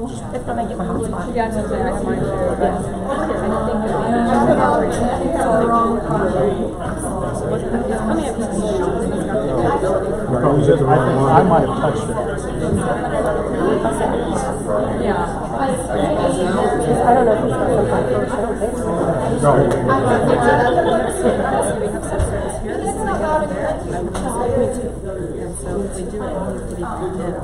If not, I get my hotspot. Yeah, I was gonna say, I have mine too. I might have touched it. Yeah. I don't know if he's got some kind of coach. I don't think so. Me too. And so if they do it, it needs to be printed.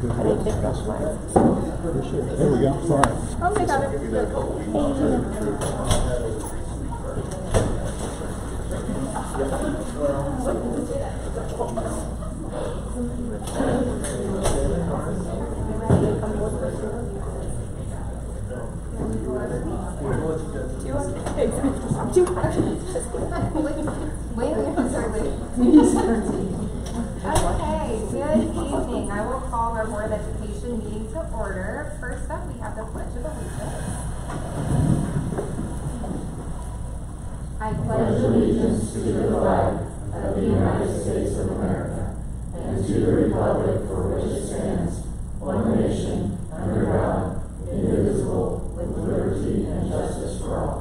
I didn't think that's mine. There we go. Sorry. Oh, they got it. Okay, good evening. I will call our Board of Education meeting to order. First up, we have the Pledge of Allegiance. I pledge allegiance to the flag of the United States of America and to the republic for which it stands, one nation, under God, indivisible, with liberty and justice for all.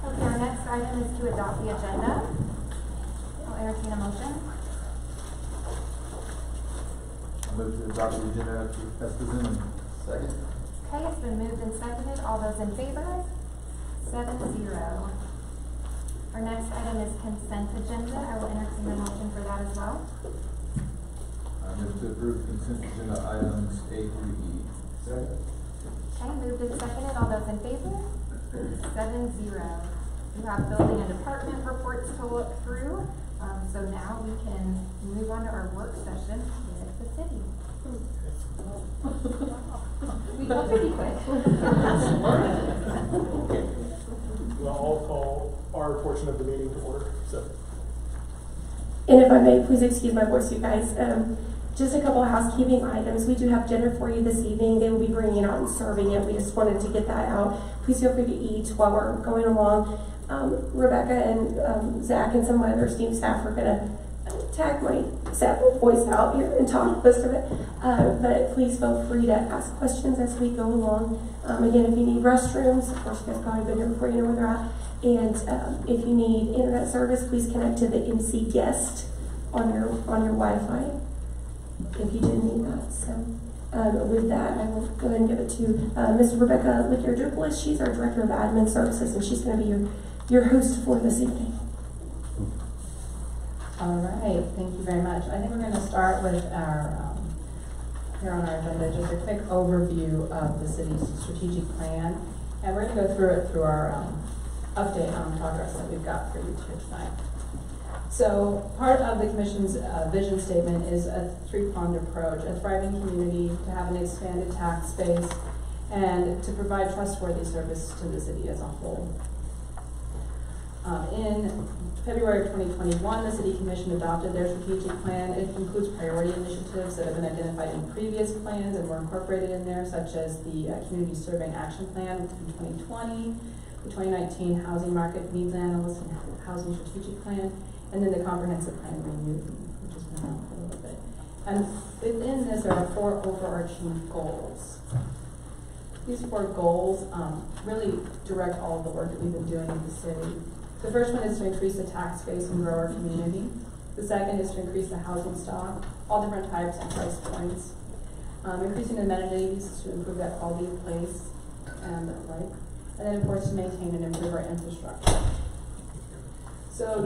Okay, our next item is to adopt the agenda. I'll entertain a motion. I move to adopt the agenda as presented. Second. Okay, it's been moved and seconded. All those in favor? 7-0. Our next item is consent agenda. I will entertain a motion for that as well. I move to approve consent agenda items A through E. Second. Okay, moved and seconded. All those in favor? 7-0. You have building and department reports to look through. So now we can move on to our work session with the city. We go pretty quick. We'll all call our portion of the meeting to order. So, And if I may, please excuse my voice, you guys. Just a couple of housekeeping items. We do have dinner for you this evening. They will be bringing it out and serving it. We just wanted to get that out. Please feel free to eat while we're going along. Rebecca and Zach and some of my other esteemed staff are going to tag my sample voice out here and talk most of it. But please feel free to ask questions as we go along. Again, if you need restrooms, of course, you guys probably been here before, you know where they're at. And if you need internet service, please connect to the MC guest on your Wi-Fi if you do need that. So with that, I will go ahead and give it to Ms. Rebecca Lickyer-Dupoulis. She's our Director of Admin Services, and she's going to be your host for this evening. All right, thank you very much. I think we're going to start with our, here on our agenda, just a quick overview of the city's strategic plan. And we're going to go through it through our update on progress that we've got for you here tonight. So part of the Commission's vision statement is a three-pronged approach: a thriving community, to have an expanded tax base, and to provide trustworthy service to the city as a whole. In February of 2021, the City Commission adopted their strategic plan. It includes priority initiatives that have been identified in previous plans and were incorporated in there, such as the Community Survey Action Plan from 2020, the 2019 Housing Market Needs Analysis and Housing Strategic Plan, and then the Comprehensive Plan Renewed, which has been around for a little bit. And within this, there are 4 overarching goals. These 4 goals really direct all of the work that we've been doing in the city. The first one is to increase the tax base and grow our community. The second is to increase the housing stock, all different types and price points. Increasing amenities to improve that quality of place and the like. And then, of course, to maintain and improve our infrastructure. So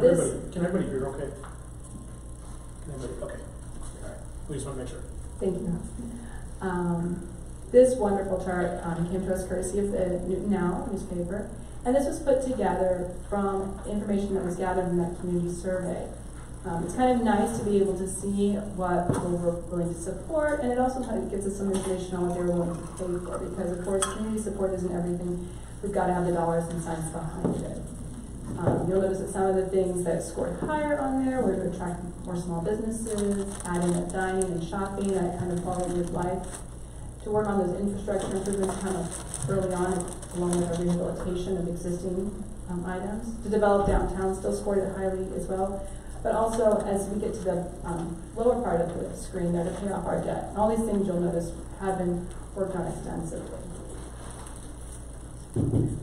can everybody hear okay? Okay. All right. We just want to make sure. Thank you. This wonderful chart came to us courtesy of the Newton Now newspaper. And this was put together from information that was gathered in that community survey. It's kind of nice to be able to see what people were willing to support, and it also kind of gives us some information on what they were willing to pay for, because of course community support isn't everything. We've got to have the dollars and cents behind it. You'll notice that some of the things that scored higher on there were to attract more small businesses, adding that dining and shopping, that kind of quality of life, to work on those infrastructure improvements kind of early on, along with our rehabilitation of existing items. To develop downtown still scored it highly as well. but also as we get to the lower part of the screen there to pay off our debt. And all these things you'll notice have been worked on extensively.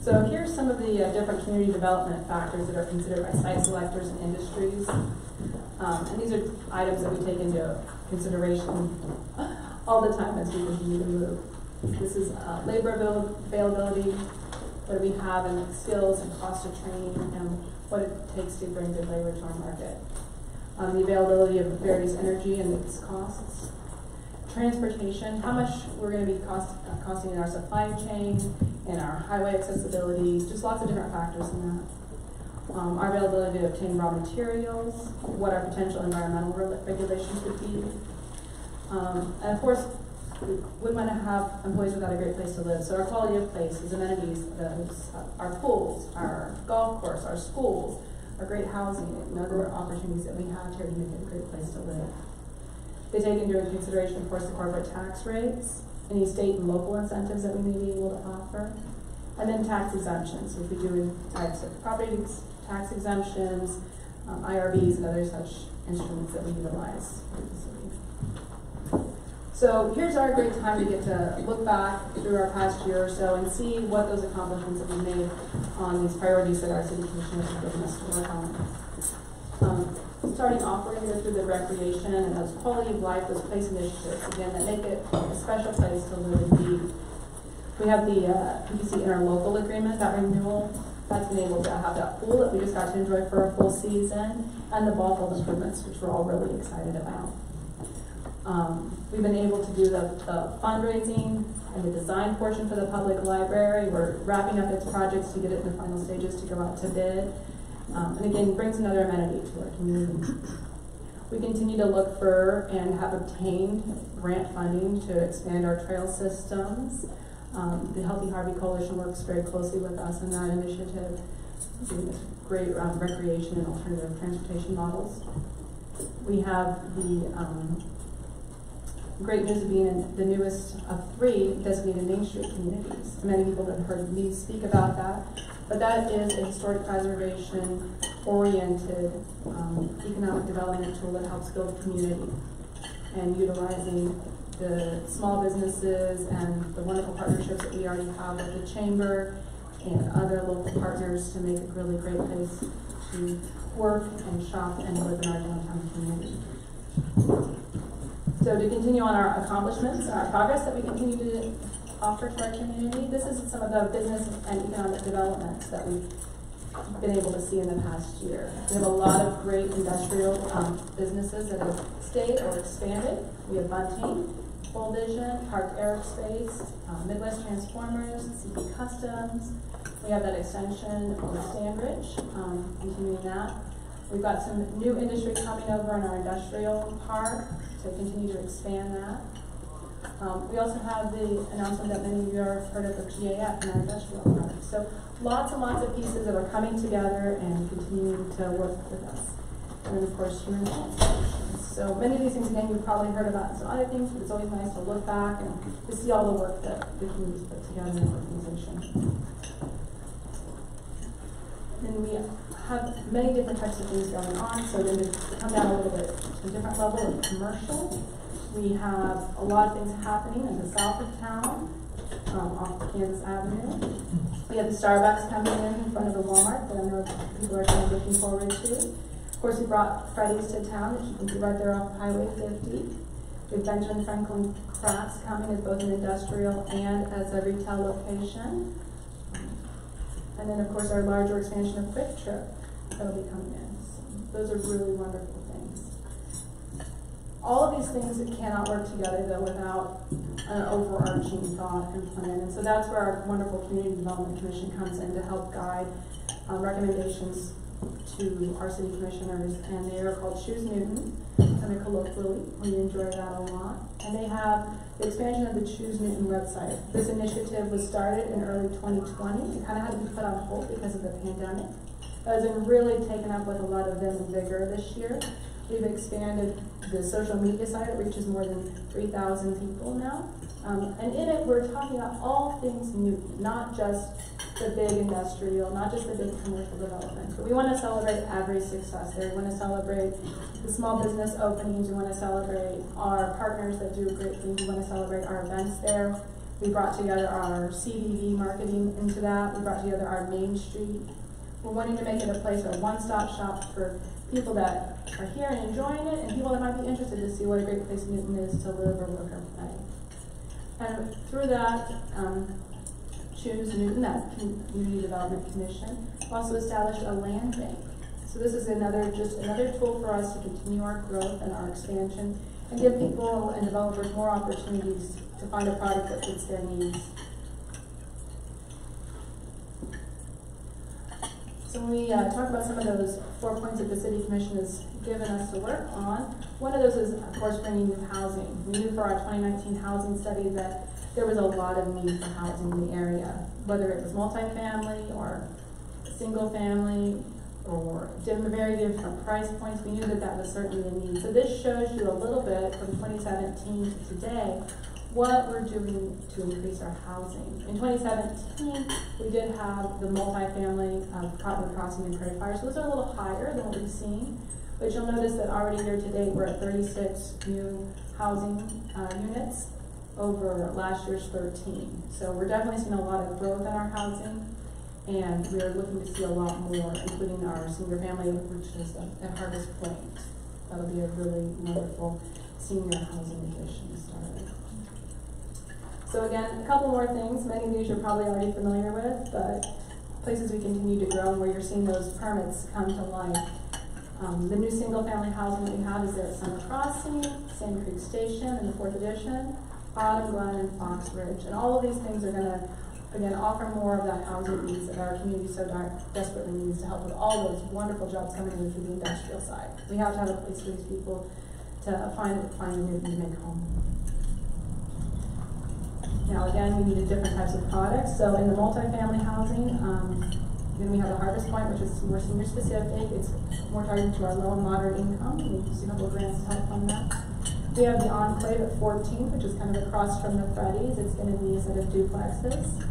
So here's some of the different community development factors that are considered by site selectors and industries. And these are items that we take into consideration all the time as we continue to move. This is labor availability, what do we have in skills and cost of training, and what it takes to bring good labor to our market. The availability of various energy and its costs. Transportation, how much we're going to be costing in our supply chain, in our highway accessibility, just lots of different factors in that. Our availability to obtain raw materials, what our potential environmental regulations would be. And of course, we want to have employees without a great place to live. So our quality of places, amenities, our pools, our golf course, our schools, our great housing, and other opportunities that we have here to make it a great place to live. They take into consideration, of course, the corporate tax rates, any state and local incentives that we may be able to offer, and then tax exemptions, which we do in types of property tax exemptions, IRBs, and other such instruments that we utilize. So here's our great time to get to look back through our past year or so and see what those accomplishments that we made on these priorities that our city commissioners have given us to work on. Starting off, we're going to go through the recreation and those quality of life, those place initiatives, again, that make it a special place to live and be. We have the PPC interlocal agreement, that renewal. That's been able to have that pool that we just got to enjoy for a full season, and the ball field improvements, which we're all really excited about. We've been able to do the fundraising and the design portion for the public library. We're wrapping up its projects to get it in the final stages to go out to bid. And again, brings another amenity to our community. We continue to look for and have obtained grant funding to expand our trail systems. The Healthy Harvey Coalition works very closely with us in that initiative, doing great recreation and alternative transportation models. We have the great news of being in the newest of 3 designated Main Street communities. Many people have heard me speak about that, but that is a historic preservation-oriented economic development tool that helps build community and utilizing the small businesses and the wonderful partnerships that we already have with the Chamber and other local partners to make it a really great place to work and shop and live in our downtown community. So to continue on our accomplishments and our progress that we continue to offer to our community, this is some of the business and economic developments that we've been able to see in the past year. We have a lot of great industrial businesses that have stayed or expanded. We have Bunting, Full Vision, Park Aerospace, Midwest Transformers, CP Customs. We have that extension with Stanbridge, continuing that. We've got some new industry coming over in our industrial park to continue to expand that. We also have the announcement that many of you have heard of the GAF in our industrial park. So lots and lots of pieces that are coming together and continuing to work with us. And then of course, human solutions. So many of these things, again, you've probably heard about some other things, but it's always nice to look back and to see all the work that the community's put together in the organization. And we have many different types of things going on. So then to come down a little bit to a different level of commercial, we have a lot of things happening in the south of town, off Kansas Avenue. We have the Starbucks coming in front of the Walmart that I know people are kind of looking forward to. Of course, we brought Freddy's to town, that you can see right there off Highway 50. We have Benjamin Franklin Crafts coming as both an industrial and as a retail location. And then, of course, our larger expansion of Quick Trip that'll be coming in. So those are really wonderful things. All of these things cannot work together, though, without an overarching thought and plan. And so that's where our wonderful Community Development Commission comes in to help guide recommendations to our city commissioners. And they are called Choose Newton, kind of colloquially. We enjoy that a lot. And they have the expansion of the Choose Newton website. This initiative was started in early 2020. It kind of had to be put on hold because of the pandemic. But it's been really taken up with a lot of vim and vigor this year. We've expanded the social media site. It reaches more than 3,000 people now. And in it, we're talking about all things Newton, not just the big industrial, not just the big commercial development. But we want to celebrate every success there. We want to celebrate the small business openings. We want to celebrate our partners that do great things. We want to celebrate our events there. We brought together our CDV marketing into that. We brought together our Main Street. We're wanting to make it a place, a one-stop shop for people that are here and enjoying it, and people that might be interested to see what a great place Newton is to live or work or play. And through that, Choose Newton, that Community Development Commission, also established a land bank. So this is just another tool for us to continue our growth and our expansion and give people and developers more opportunities to find a product that fits their needs. So when we talk about some of those 4 points that the City Commission has given us to work on, one of those is, of course, bringing new housing. We knew for our 2019 housing study that there was a lot of need for housing in the area, whether it was multifamily or single family or very different price points. We knew that that was certainly a need. So this shows you a little bit from 2017 to today what we're doing to increase our housing. In 2017, we did have the multifamily Cottonwood Crossing and Prairie Fire, so those are a little higher than what we've seen. But you'll notice that already here today we're at 36 new housing units over last year's 13. So we're definitely seeing a lot of growth in our housing, and we're looking to see a lot more, including our senior family, which is at Harvest Point. That'll be a really wonderful senior housing addition started. So again, a couple more things. Many of these you're probably already familiar with, but places we continue to grow and where you're seeing those permits come to life. The new single-family housing that we have is there at Summer Crossing, Sand Creek Station in the 4th edition, Bottom Glen, and Fox Ridge. And all of these things are going to, again, offer more of that housing needs that our community so desperately needs to help with all those wonderful jobs coming in through the industrial side. We have to have a place for these people to find a new to make home. Now again, we needed different types of products. So in the multifamily housing, then we have the Harvest Point, which is more senior specific. It's more targeted to our low and moderate income. We use a couple of grants to help fund that. We have the Enclave at 14th, which is kind of across from the Freddy's. It's going to be a set of duplexes.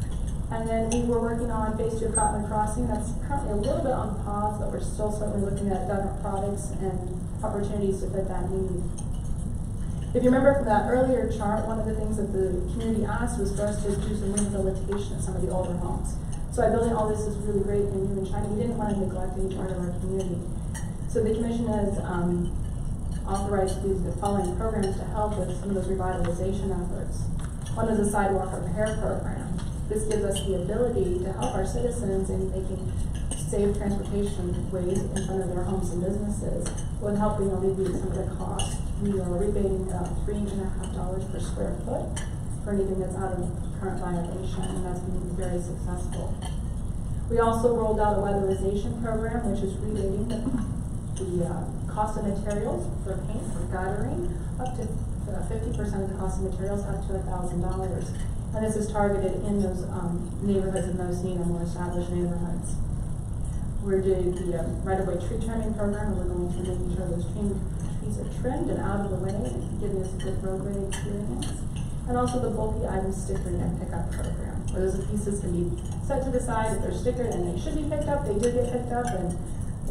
And then we were working on phase 2 of Cottonwood Crossing. That's currently a little bit on pause, but we're still certainly looking at different products and opportunities to fit that need. If you remember from that earlier chart, one of the things that the community asked was for us to do some rehabilitation of some of the older homes. So by building all this is really great and new and shiny, we didn't want to neglect any part of our community. So the commission has authorized these following programs to help with some of those revitalization efforts. One is a sidewalk repair program. This gives us the ability to help our citizens in making safe transportation ways in front of their homes and businesses with helping alleviate some of the costs. We are rebating $3.50 per square foot for anything that's out of current violation, and that's been very successful. We also rolled out a weatherization program, which is rebating the cost of materials for paint, for guttering, up to 50% of the cost of materials, up to $1,000. And this is targeted in those neighborhoods in most need, more established neighborhoods. We're doing the right-of-way tree trimming program, and we're going to making sure those trees are trimmed and out of the way and giving us a good roadway experience. And also the bulky item stickering and pickup program, where those pieces can be set to the side. If they're stickered and they should be picked up, they did get picked up, and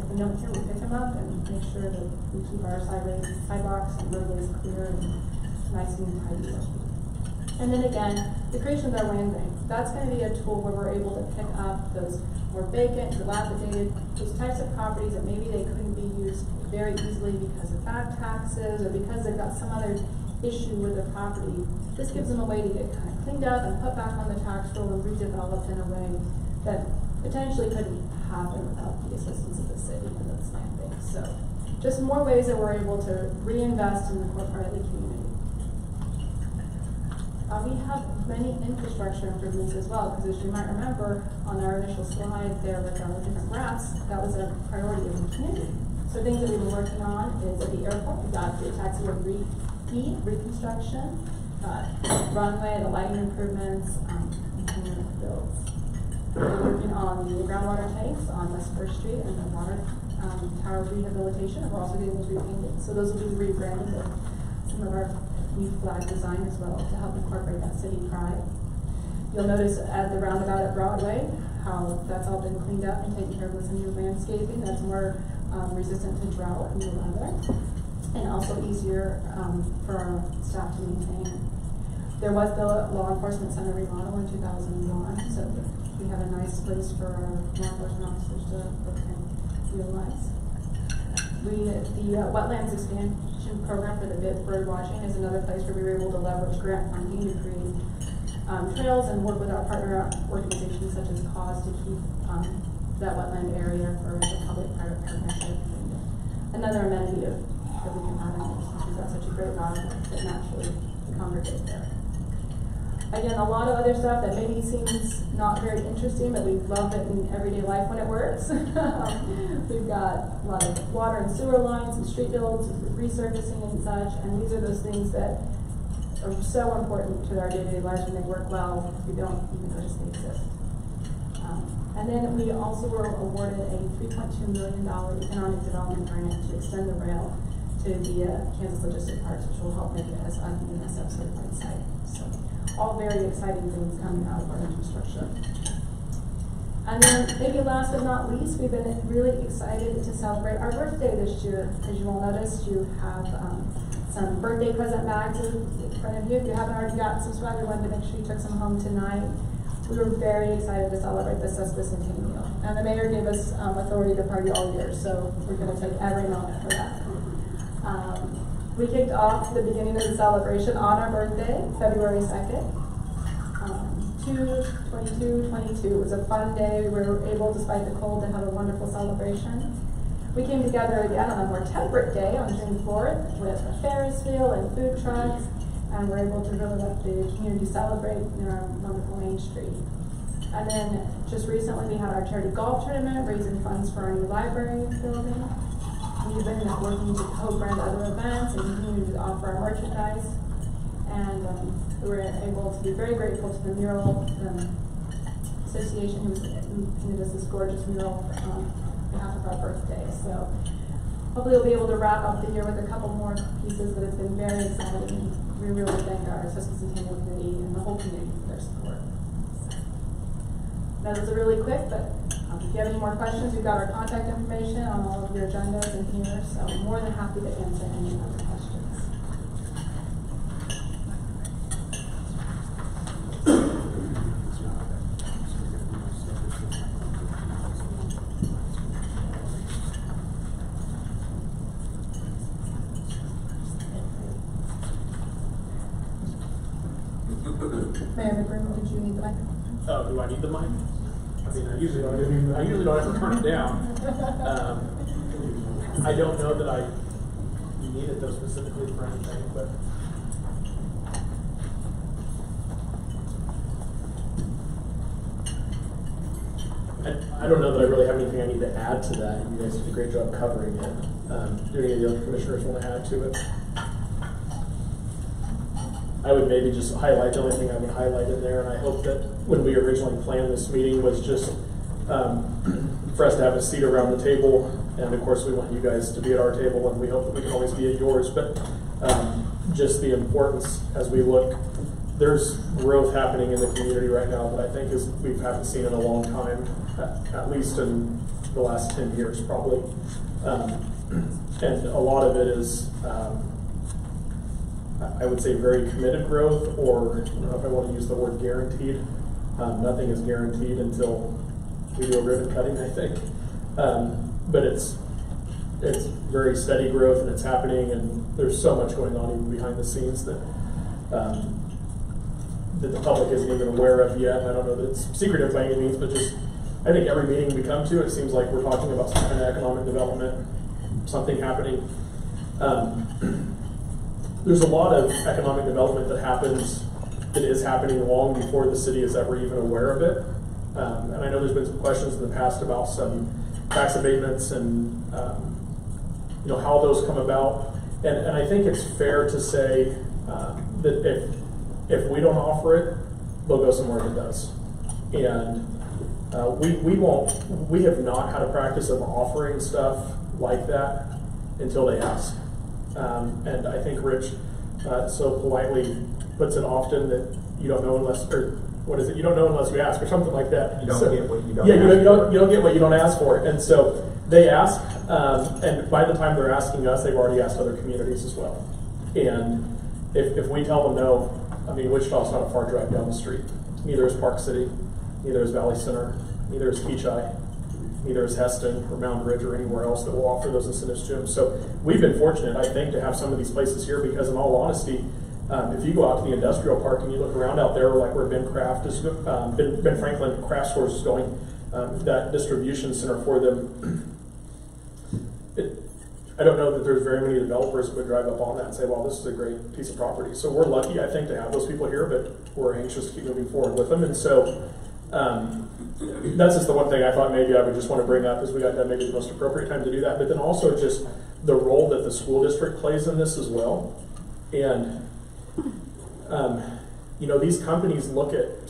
if we don't care, we pick them up and make sure that we keep our sidewalks and roadways clear and nice and tidy. And then again, the creation of our land bank. That's going to be a tool where we're able to pick up those more vacant, dilapidated, those types of properties that maybe they couldn't be used very easily because of back taxes or because they've got some other issue with their property. This gives them a way to get kind of cleaned up and put back on the tax roll and redeveloped in a way that potentially couldn't happen without the assistance of the city and its land bank. So just more ways that we're able to reinvest in the core part of the community. We have many infrastructure improvements as well, because as you might remember on our initial slide there with our different graphs, that was a priority of the community. So things that we've been working on is at the airport, we got the taxiway reconstruction, runway, the lighting improvements, and builds. We're working on the groundwater tanks on West 1st Street and the water tower rehabilitation, and we're also getting those repainted. So those will be rebranded with some of our new flag design as well to help incorporate that city pride. You'll notice at the roundabout at Broadway how that's all been cleaned up and taken care of with some new landscaping that's more resistant to drought and weather, and also easier for our staff to maintain. There was the law enforcement center remodel in 2001, so we have a nice place for our law enforcement officers to work and utilize. The wetlands expansion program for the bird watching is another place where we were able to leverage grant funding to create trails and work with our partner organizations such as CAUSE to keep that wetland area for the public-private partnership. And another amenity that we can add in since we've got such a great wildlife that naturally congregate there. Again, a lot of other stuff that maybe seems not very interesting, but we love it in everyday life when it works. We've got a lot of water and sewer lines and street builds, resurfacing and such, and these are those things that are so important to our day-to-day lives when they work well, we don't even notice they exist. And then we also were awarded a $3.2 million economic development grant to extend the rail to the Kansas Logistic Parks, which will help make it as an UNSF certified site. So, all very exciting things coming out of our infrastructure. And then maybe last but not least, we've been really excited to celebrate our birthday this year. As you all noticed, you have some birthday present bags in front of you. If you haven't already gotten some swag, we wanted to make sure you took some home tonight. We were very excited to celebrate the sesquicentennial. And the mayor gave us authority to party all year, so we're going to take every moment for that. We kicked off the beginning of the celebration on our birthday, February 2nd. 2/22/22. It was a fun day. We were able, despite the cold, to have a wonderful celebration. We came together again on a more temperate day on June 4th with a Ferris wheel and food trucks, and we're able to really let the community celebrate in our wonderful Main Street. And then just recently we had our charity golf tournament, raising funds for our new library building. We've been working to co-brand other events and continue to offer our merchandise. And we were able to be very grateful to the mural association who painted us this gorgeous mural on behalf of our birthday. So hopefully we'll be able to wrap up the year with a couple more pieces, but it's been very exciting. We really thank our Sesquicentennial Committee and the whole community for their support. That was a really quick, but if you have any more questions, we've got our contact information on all of your agendas in here, so I'm more than happy to answer any other questions. Mayor McBroom, did you need the microphone? Oh, do I need the mic? I mean, I usually don't have to turn it down. I don't know that I need it though specifically for anything, but. I don't know that I really have anything I need to add to that. You guys did a great job covering it. Do any of the other commissioners want to add to it? I would maybe just highlight, the only thing I would highlight in there, and I hope that when we originally planned this meeting was just for us to have a seat around the table, and of course we want you guys to be at our table, and we hope that we can always be at yours, but just the importance as we look, there's growth happening in the community right now that I think we haven't seen in a long time, at least in the last 10 years probably, and a lot of it is I would say very committed growth, or I don't know if I want to use the word guaranteed. Nothing is guaranteed until we do a ribbon cutting, I think. But it's very steady growth, and it's happening, and there's so much going on even behind the scenes that the public isn't even aware of yet. I don't know that it's secretive by any means, but just I think every meeting we come to, it seems like we're talking about some kind of economic development, something happening. There's a lot of economic development that is happening long before the city is ever even aware of it. And I know there's been some questions in the past about some tax abatements and how those come about. And I think it's fair to say that if we don't offer it, they'll go somewhere that does. And we have not had a practice of offering stuff like that until they ask. And I think Rich so politely puts it often that you don't know unless, or what is it? You don't know unless you ask, or something like that. You don't So- get what you don't Yeah, ask for. you don't get what you don't ask for. And so they ask, and by the time they're asking us, they've already asked other communities as well. And if we tell them no, I mean, Wichita's not a far drive down the street. Neither is Park City, neither is Valley Center, neither is Keachai, neither is Heston or Mountain Ridge or anywhere else that will offer those incentives to them. So we've been fortunate, I think, to have some of these places here because, in all honesty, if you go out to the industrial park and you look around out there, like where Ben Franklin Craft Stores is going, that distribution center for them, I don't know that there's very many developers that would drive up on that and say, well, this is a great piece of property. So we're lucky, I think, to have those people here, but we're anxious to keep moving forward with them. And so that's just the one thing I thought maybe I would just want to bring up, is we got that maybe the most appropriate time to do that. But then also just the role that the school district plays in this as well. And these companies look at,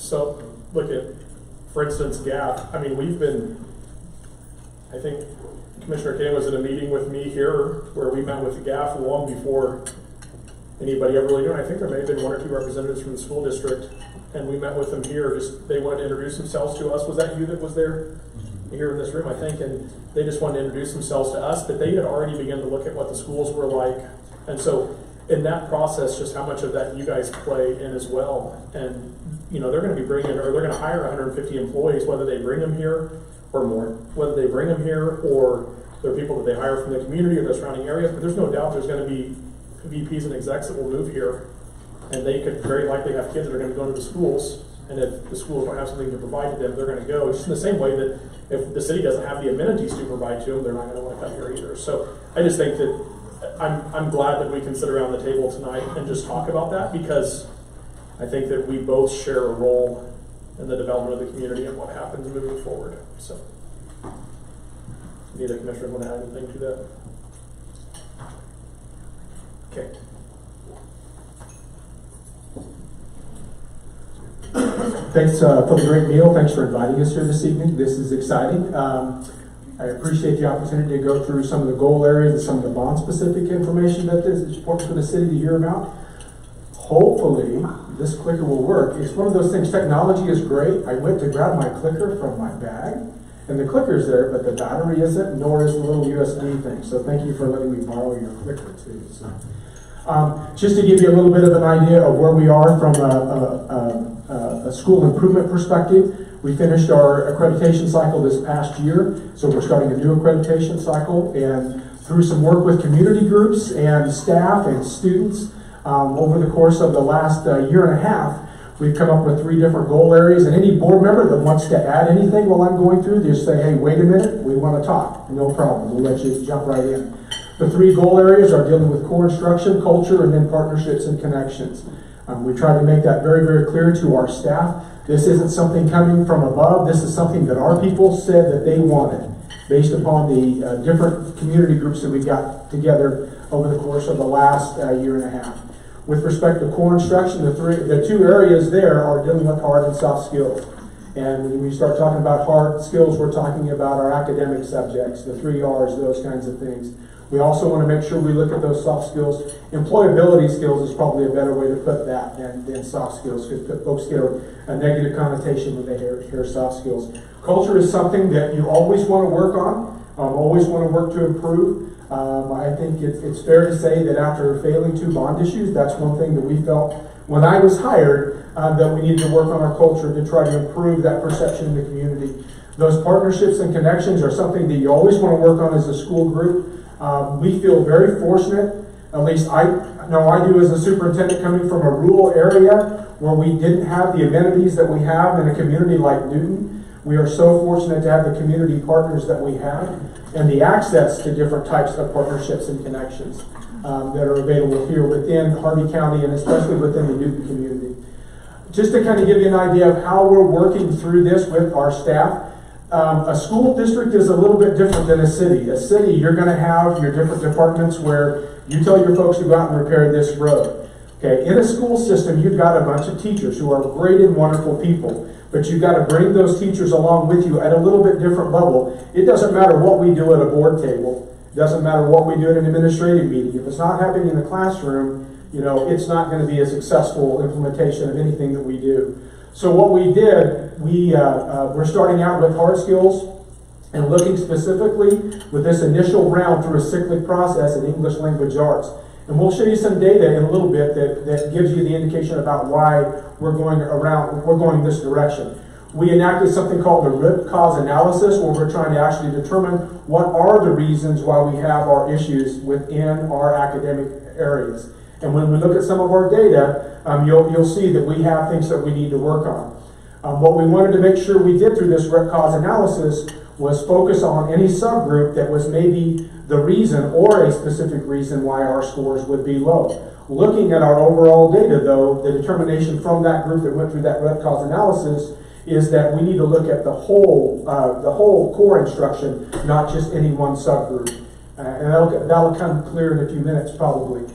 for instance, GAF. I mean, I think Commissioner Kane was at a meeting with me here where we met with GAF long before anybody ever really knew. I think there may have been one or two representatives from the school district, and we met with them here. They wanted to introduce themselves to us. Was that you that was there here in this room, I think? And they just wanted to introduce themselves to us, but they had already begun to look at what the schools were like. And so in that process, just how much of that you guys play in as well. And they're going to be they're going to hire 150 employees, whether they bring them here or more, whether they bring them here or they're people that they hire from the community or the surrounding areas. But there's no doubt there's going to be VPs and execs that will move here, and they could very likely have kids that are going to go into the schools. And if the schools don't have something to provide to them, they're going to go. Just in the same way that if the city doesn't have the amenities to provide to them, they're not going to want to come here either. So I just think that I'm glad that we can sit around the table tonight and just talk about that, because I think that we both share a role in the development of the community and what happens moving forward. So, neither commissioner want to add anything to that? Okay. Thanks for the great meal. Thanks for inviting us here this evening. This is exciting. I appreciate the opportunity to go through some of the goal areas and some of the bond-specific information that is important for the city to hear about. Hopefully, this clicker will work. It's one of those things, technology is great. I went to grab my clicker from my bag, and the clicker's there, but the battery isn't, nor is the little USB thing. So thank you for letting me borrow your clicker, too. So, just to give you a little bit of an idea of where we are from a school improvement perspective, we finished our accreditation cycle this past year, so we're starting a new accreditation cycle, and through some work with community groups and staff and students over the course of the last year and a half, we've come up with 3 different goal areas. And any board member that wants to add anything while I'm going through, just say, hey, wait a minute, we want to talk. No problem, we'll let you jump right in. The 3 goal areas are dealing with core instruction, culture, and then partnerships and connections. We tried to make that very, very clear to our staff. This isn't something coming from above. This is something that our people said that they wanted, based upon the different community groups that we got together over the course of the last year and a half. With respect to core instruction, the 2 areas there are dealing with hard and soft skills. And when we start talking about hard skills, we're talking about our academic subjects, the 3 R's, those kinds of things. We also want to make sure we look at those soft skills. Employability skills is probably a better way to put that than soft skills, because folks get a negative connotation when they hear soft skills. Culture is something that you always want to work on, always want to work to improve. I think it's fair to say that after failing 2 bond issues, that's one thing that we felt when I was hired, that we needed to work on our culture to try to improve that perception in the community. Those partnerships and connections are something that you always want to work on as a school group. We feel very fortunate, at least I know I do as a superintendent, coming from a rural area where we didn't have the amenities that we have in a community like Newton. We are so fortunate to have the community partners that we have and the access to different types of partnerships and connections that are available here within Harvey County and especially within the Newton community. Just to kind of give you an idea of how we're working through this with our staff, a school district is a little bit different than a city. A city, you're going to have your different departments where you tell your folks to go out and repair this road. Okay, in a school system, you've got a bunch of teachers who are great and wonderful people, but you've got to bring those teachers along with you at a little bit different level. It doesn't matter what we do at a board table. It doesn't matter what we do at an administrative meeting. If it's not happening in the classroom, it's not going to be a successful implementation of anything that we do. So what we did, we're starting out with hard skills and looking specifically with this initial round through a cyclic process in English language arts. And we'll show you some data in a little bit that gives you the indication about why we're going this direction. We enacted something called the root cause analysis, where we're trying to actually determine what are the reasons why we have our issues within our academic areas. And when we look at some of our data, you'll see that we have things that we need to work on. What we wanted to make sure we did through this root cause analysis was focus on any subgroup that was maybe the reason or a specific reason why our scores would be low. Looking at our overall data, though, the determination from that group that went through that root cause analysis is that we need to look at the whole core instruction, not just any one subgroup. And that'll come clear in a few minutes, probably.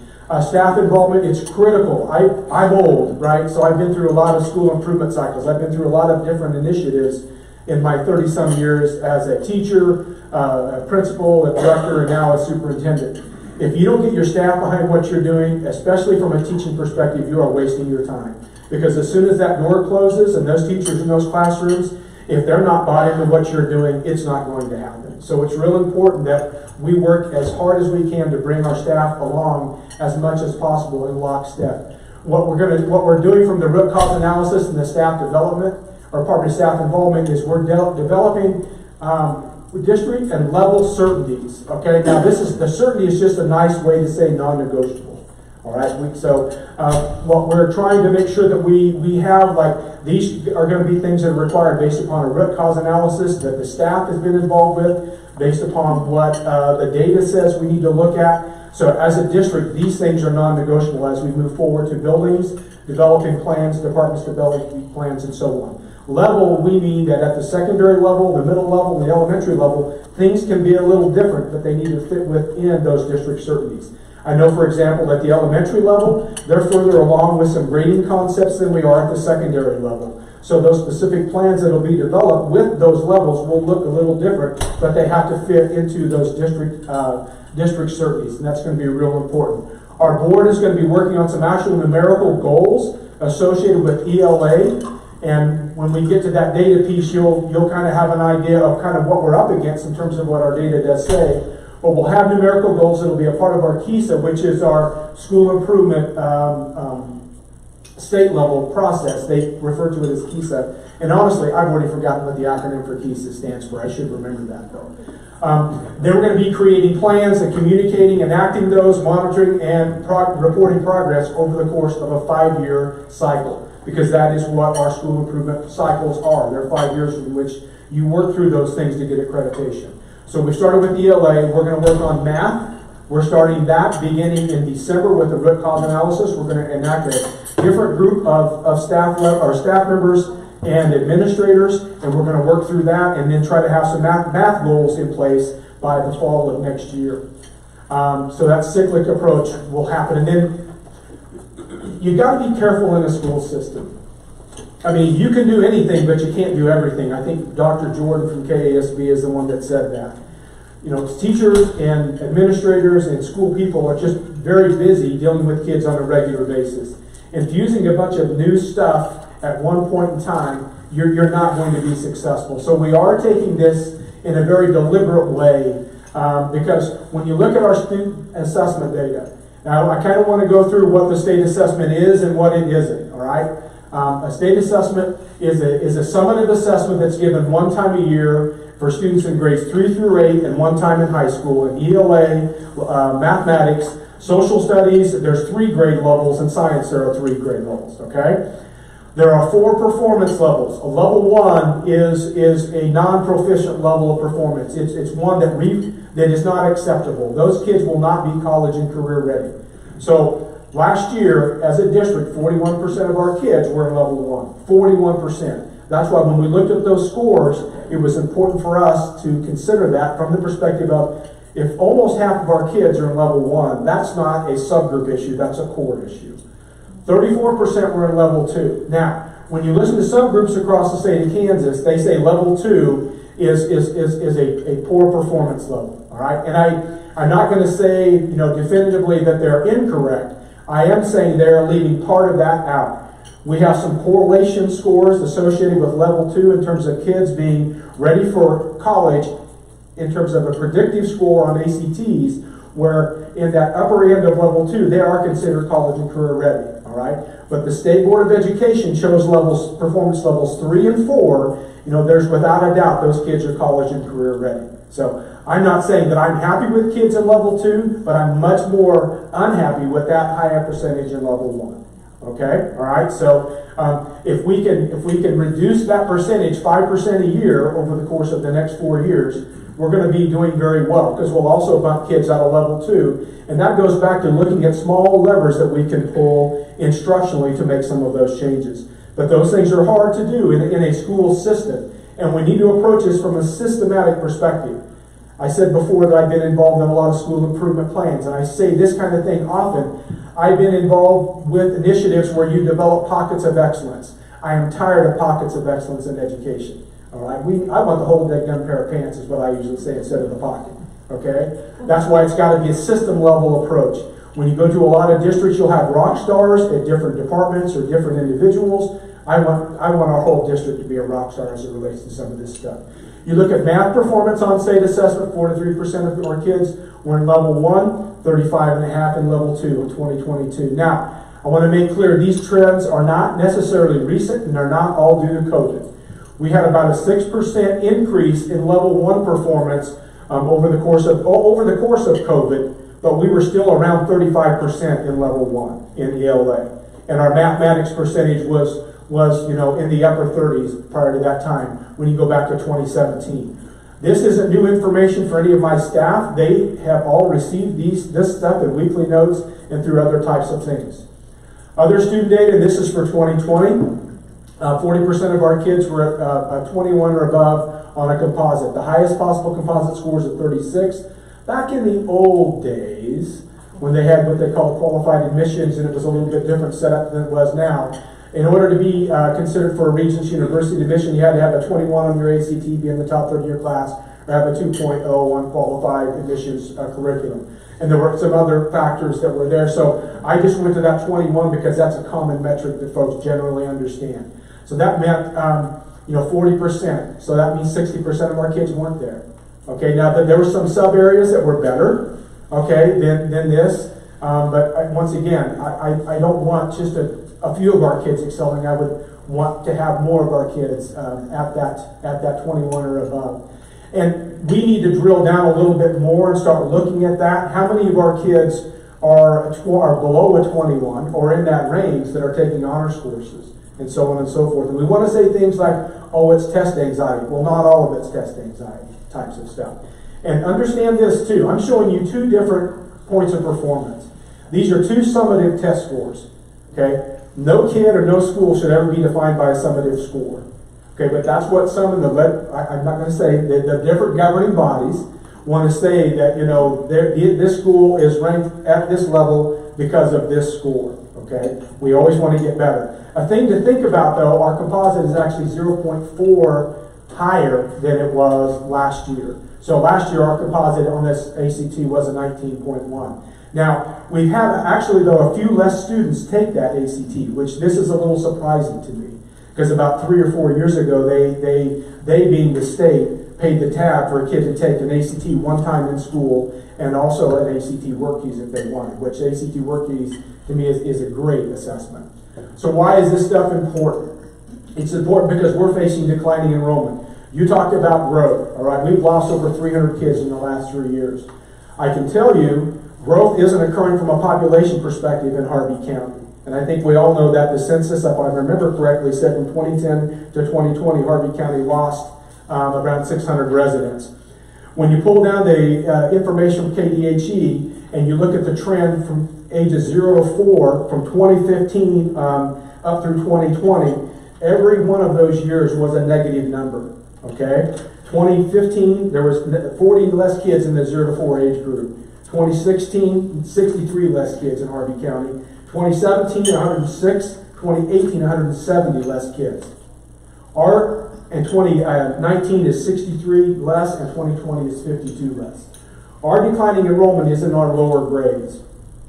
Staff involvement is critical. I'm old, right? So I've been through a lot of school improvement cycles. I've been through a lot of different initiatives in my 30-some years as a teacher, a principal, a director, and now a superintendent. If you don't get your staff behind what you're doing, especially from a teaching perspective, you are wasting your time. Because as soon as that door closes and those teachers in those classrooms, if they're not bought into what you're doing, it's not going to happen. So it's real important that we work as hard as we can to bring our staff along as much as possible in lockstep. What we're doing from the root cause analysis and the staff development, or staff involvement, is we're developing district and level certainties. Okay, now the certainty is just a nice way to say non-negotiable. All right, what we're trying to make sure that we have, like, these are going to be things that are required based upon a root cause analysis that the staff has been involved with, based upon what the data says we need to look at. So as a district, these things are non-negotiable as we move forward to buildings, developing plans, departments developing plans, and so on. Level, we mean that at the secondary level, the middle level, the elementary level, things can be a little different, but they need to fit within those district certainties. I know, for example, at the elementary level, they're further along with some grading concepts than we are at the secondary level. So those specific plans that will be developed with those levels will look a little different, but they have to fit into those district certainties, and that's going to be real important. Our board is going to be working on some actual numerical goals associated with ELA, and when we get to that data piece, you'll kind of have an idea of kind of what we're up against in terms of what our data does say. But we'll have numerical goals that will be a part of our KISA, which is our school improvement state level process. They refer to it as KISA. And honestly, I've already forgotten what the acronym for KISA stands for. I should remember that, though. Then we're going to be creating plans and communicating, enacting those, monitoring, and reporting progress over the course of a 5-year cycle, because that is what our school improvement cycles are. They're 5 years in which you work through those things to get accreditation. So we started with ELA. We're going to work on math. We're starting that beginning in December with the root cause analysis. We're going to enact a different group of staff members and administrators, and we're going to work through that and then try to have some math goals in place by the fall of next year. So that cyclic approach will happen. And then you got to be careful in a school system. I mean, you can do anything, but you can't do everything. I think Dr. Jordan from KASB is the one that said that. You know, teachers and administrators and school people are just very busy dealing with kids on a regular basis. Infusing a bunch of new stuff at one point in time, you're not going to be successful. So we are taking this in a very deliberate way because when you look at our student assessment data, now I kind of want to go through what the state assessment is and what it isn't, all right? A state assessment is a summative assessment that's given one time a year for students in grades 3 through 8 and one time in high school. In ELA, mathematics, social studies, there's 3 grade levels. In science, there are 3 grade levels, okay? There are 4 performance levels. A level 1 is a non-proficient level of performance. It's one that is not acceptable. Those kids will not be college and career ready. So last year, as a district, 41% of our kids were in level 1. 41%. That's why when we looked at those scores, it was important for us to consider that from the perspective of if almost half of our kids are in level 1, that's not a subgroup issue, that's a core issue. 34% were in level 2. Now, when you listen to subgroups across the state of Kansas, they say level 2 is a poor performance level. All right, and I'm not going to say definitively that they're incorrect. I am saying they're leaving part of that out. We have some correlation scores associated with level 2 in terms of kids being ready for college in terms of a predictive score on ACTs, where in that upper end of level 2, they are considered college and career ready, all right? But the State Board of Education shows performance levels 3 and 4, there's without a doubt those kids are college and career ready. So I'm not saying that I'm happy with kids in level 2, but I'm much more unhappy with that higher percentage in level 1. Okay, all right. So if we can reduce that percentage 5% a year over the course of the next 4 years, we're going to be doing very well, because we'll also bump kids out of level 2, and that goes back to looking at small levers that we can pull instructionally to make some of those changes. But those things are hard to do in a school system, and we need to approach this from a systematic perspective. I said before that I've been involved in a lot of school improvement plans, and I say this kind of thing often. I've been involved with initiatives where you develop pockets of excellence. I am tired of pockets of excellence in education. All right, I want the whole dead-gum pair of pants is what I usually say instead of the pocket. Okay, that's why it's got to be a system-level approach. When you go to a lot of districts, you'll have rock stars at different departments or different individuals. I want our whole district to be a rock star as it relates to some of this stuff. You look at math performance on state assessment, 43% of our kids were in level 1, 35.5% in level 2 in 2022. Now, I want to make clear these trends are not necessarily recent, and they're not all due to COVID. We had about a 6% increase in level 1 performance over the course of COVID, but we were still around 35% in level 1 in ELA. And our mathematics percentage was in the upper 30s prior to that time when you go back to 2017. This isn't new information for any of my staff. They have all received this stuff in weekly notes and through other types of things. Other student data, this is for 2020. 40% of our kids were at 21 or above on a composite. The highest possible composite scores of 36. Back in the old days, when they had what they call qualified admissions, and it was a little bit different setup than it was now, in order to be considered for a Regents University admission, you had to have a 21 on your ACT, be in the top third of your class, or have a 2.0 on qualified admissions curriculum. And there were some other factors that were there. So I just went to that 21 because that's a common metric that folks generally understand. So that meant 40%. So that means 60% of our kids weren't there. Okay, now there were some sub areas that were better, okay, than this. But once again, I don't want just a few of our kids excelling. I would want to have more of our kids at that 21 or above. And we need to drill down a little bit more and start looking at that. How many of our kids are below a 21 or in that range that are taking honors courses and so on and so forth? And we want to say things like, oh, it's test anxiety. Well, not all of it's test anxiety types of stuff. And understand this too. I'm showing you two different points of performance. These are two summative test scores. Okay? No kid or no school should ever be defined by a summative score. Okay, but that's what some of I'm not going to say, the different governing bodies want to say that, this school is ranked at this level because of this score. Okay, we always want to get better. A thing to think about though, our composite is actually 0.4 higher than it was last year. So last year our composite on this ACT was a 19.1. Now, we've had actually though a few less students take that ACT, which this is a little surprising to me. Because about 3 or 4 years ago, they being the state, paid the tab for a kid to take an ACT one time in school and also an ACT WorkKeys if they wanted, which ACT WorkKeys to me is a great assessment. So why is this stuff important? It's important because we're facing declining enrollment. You talked about growth, all right? We've lost over 300 kids in the last 3 years. I can tell you, growth isn't occurring from a population perspective in Harvey County. And I think we all know that the census, if I remember correctly, said from 2010 to 2020, Harvey County lost around 600 residents. When you pull down the information from KDHE and you look at the trend from ages 0 to 4, from 2015 up through 2020, every one of those years was a negative number, okay? 2015, there was 40 less kids in the 0 to 4 age group. 2016, 63 less kids in Harvey County. 2017, 106. 2018, 170 less kids. And 2019 is 63 less, and 2020 is 52 less. Our declining enrollment is in our lower grades.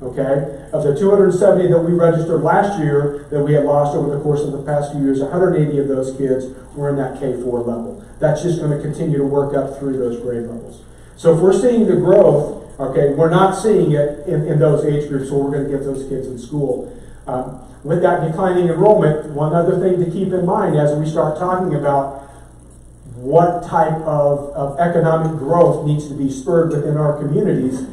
okay? Of the 270 that we registered last year that we had lost over the course of the past few years, 180 of those kids were in that K4 level. That's just going to continue to work up through those grade levels. So if we're seeing the growth, okay, we're not seeing it in those age groups, so we're going to get those kids in school. With that declining enrollment, one other thing to keep in mind as we start talking about what type of economic growth needs to be spurred within our communities,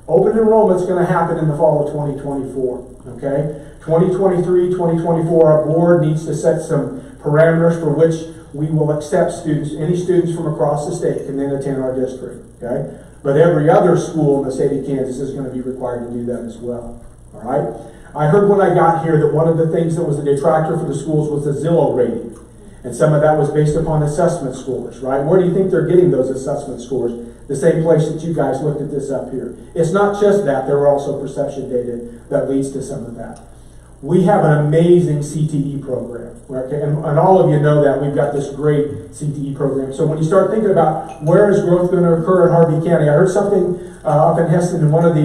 open enrollment is going to happen in the fall of 2024, okay? 2023, 2024, our board needs to set some parameters for which we will accept students. Any students from across the state can then attend our district, okay? But every other school in the state of Kansas is going to be required to do that as well, all right? I heard when I got here that one of the things that was a detractor for the schools was the Zillow rating. And some of that was based upon assessment scores, right? Where do you think they're getting those assessment scores? The same place that you guys looked at this up here. It's not just that, there are also perception data that leads to some of that. We have an amazing CTE program, okay? And all of you know that we've got this great CTE program. So when you start thinking about where is growth going to occur in Harvey County, I heard something up in Heston, and one of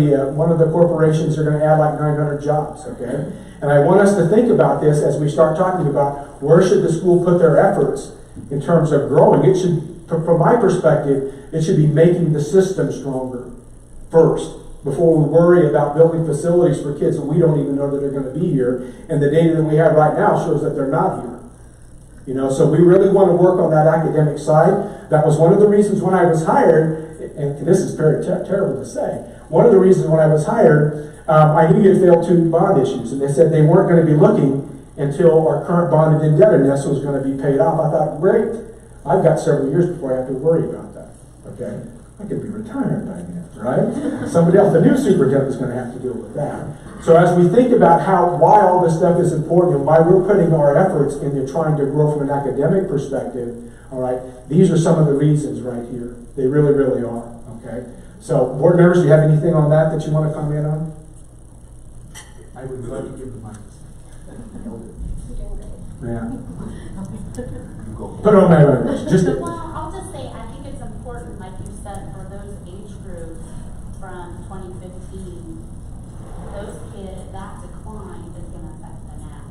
the corporations are going to add like 900 jobs, okay? And I want us to think about this as we start talking about where should the school put their efforts in terms of growing. It should, from my perspective, it should be making the system stronger first, before we worry about building facilities for kids that we don't even know that are going to be here. And the data that we have right now shows that they're not here. You know, so we really want to work on that academic side. That was one of the reasons when I was hired, and this is very terrible to say, one of the reasons when I was hired, I knew you had failed 2 bond issues, and they said they weren't going to be looking until our current bonded indebtedness was going to be paid off. I thought, great, I've got several years before I have to worry about that, okay? I could be retired by then, right? Somebody else, the new superintendent, is going to have to deal with that. So as we think about why all this stuff is important and why we're putting our efforts into trying to grow from an academic perspective, all right, these are some of the reasons right here. They really, really are, okay? So, board members, do you have anything on that you want to comment on? I would love to give the mic. Yeah. Put it on my own. Well, I'll just say, I think it's important, like you said, for those age groups from 2015, those kids, that decline is going to affect them now.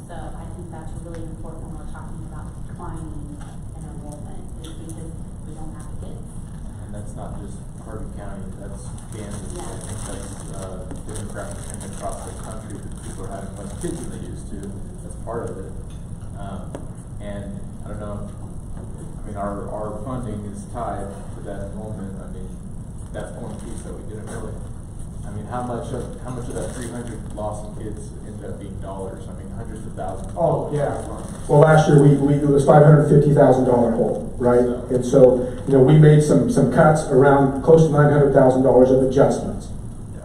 So I think that's really important when we're talking about declining in enrollment, is because we don't have kids. And that's not just Harvey County, that's Kansas. Yeah. I think that's demographic and across the country that people are having less kids than they used to. That's part of it. And I don't know, I mean, our funding is tied to that enrollment. I mean, that's one piece that we didn't really, I mean, how much of that 300 loss in kids ended up being dollars? I mean, hundreds of thousands. Oh, yeah. Well, last year it was $550,000 hole, right? And so, you know, we made some cuts around close to $900,000 of adjustments,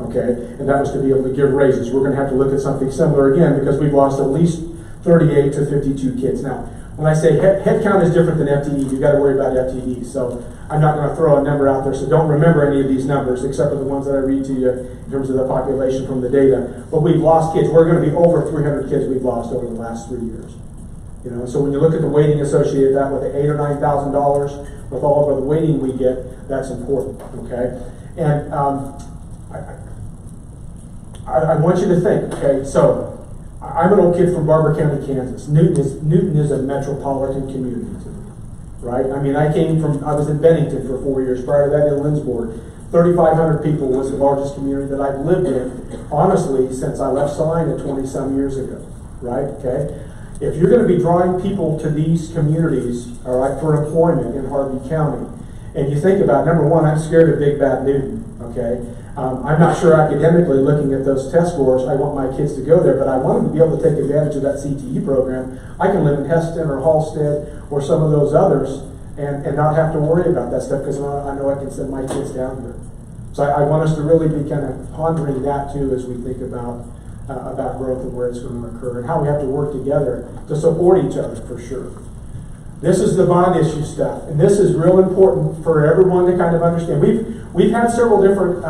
okay? And that was to be able to give raises. We're going to have to look at something similar again because we've lost at least 38 to 52 kids. Now, when I say head count is different than FTE, you've got to worry about FTE. So I'm not going to throw a number out there, so don't remember any of these numbers except for the ones that I read to you in terms of the population from the data. But we've lost kids. We're going to be over 300 kids we've lost over the last 3 years. You know, so when you look at the weighting associated with that, with the $8,000 or $9,000, with all of the weighting we get, that's important, okay? And I want you to think, okay, so I'm an old kid from Barber County, Kansas. Newton is a metropolitan community to me, right? I mean, I was in Bennington for 4 years. Prior to that, in Lindsborg. 3,500 people was the largest community that I've lived in, honestly, since I left Salina 20-some years ago, right? Okay? If you're going to be drawing people to these communities, all right, for employment in Harvey County, and you think about, number one, I'm scared of big bad Newton, okay? I'm not sure academically, looking at those test scores, I want my kids to go there, but I want them to be able to take advantage of that CTE program. I can live in Heston or Halstead or some of those others and not have to worry about that stuff because I know I can send my kids down here. So I want us to really be kind of pondering that too as we think about growth and where it's going to occur and how we have to work together to support each other for sure. This is the bond issue stuff, and this is real important for everyone to kind of understand. We've had several different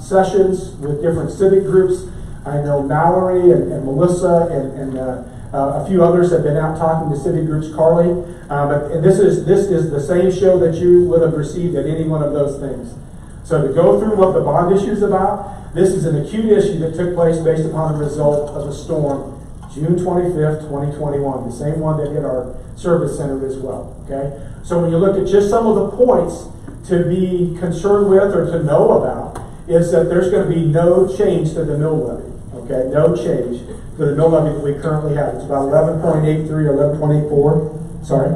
sessions with different civic groups. I know Mallory and Melissa and a few others have been out talking to civic groups. Carly, and this is the same show that you would have received at any one of those things. So to go through what the bond issue is about, This is an acute issue that took place based upon the result of a storm, June 25th, 2021, the same one that hit our service center as well, okay? So when you look at just some of the points to be concerned with or to know about, is that there's going to be no change to the mill levy, okay? No change to the mill levy that we currently have. It's about 11.83 or 11.84. Sorry?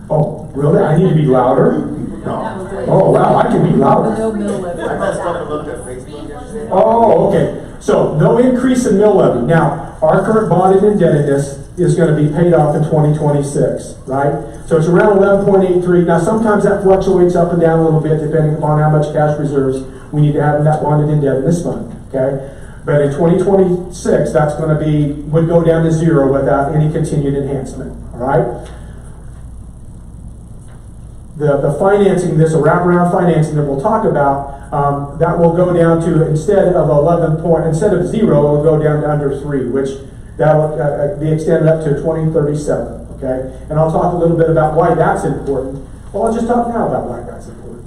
Oh, really? I need to be louder? Oh, wow, I can be louder. No mill levy. Oh, okay. So, no increase in mill levy. Now, our current bonded indebtedness is going to be paid off in 2026, right? So it's around 11.83. Now, sometimes that fluctuates up and down a little bit depending upon how much cash reserves we need to have in that bonded indebtedness fund, okay? But in 2026, that's going to be, would go down to zero without any continued enhancement, all right? The financing, this wraparound financing that we'll talk about, that will go down to, instead of zero, it'll go down to under 3, which that will be extended up to 2037, okay? And I'll talk a little bit about why that's important. Well, I'll just talk now about why that's important.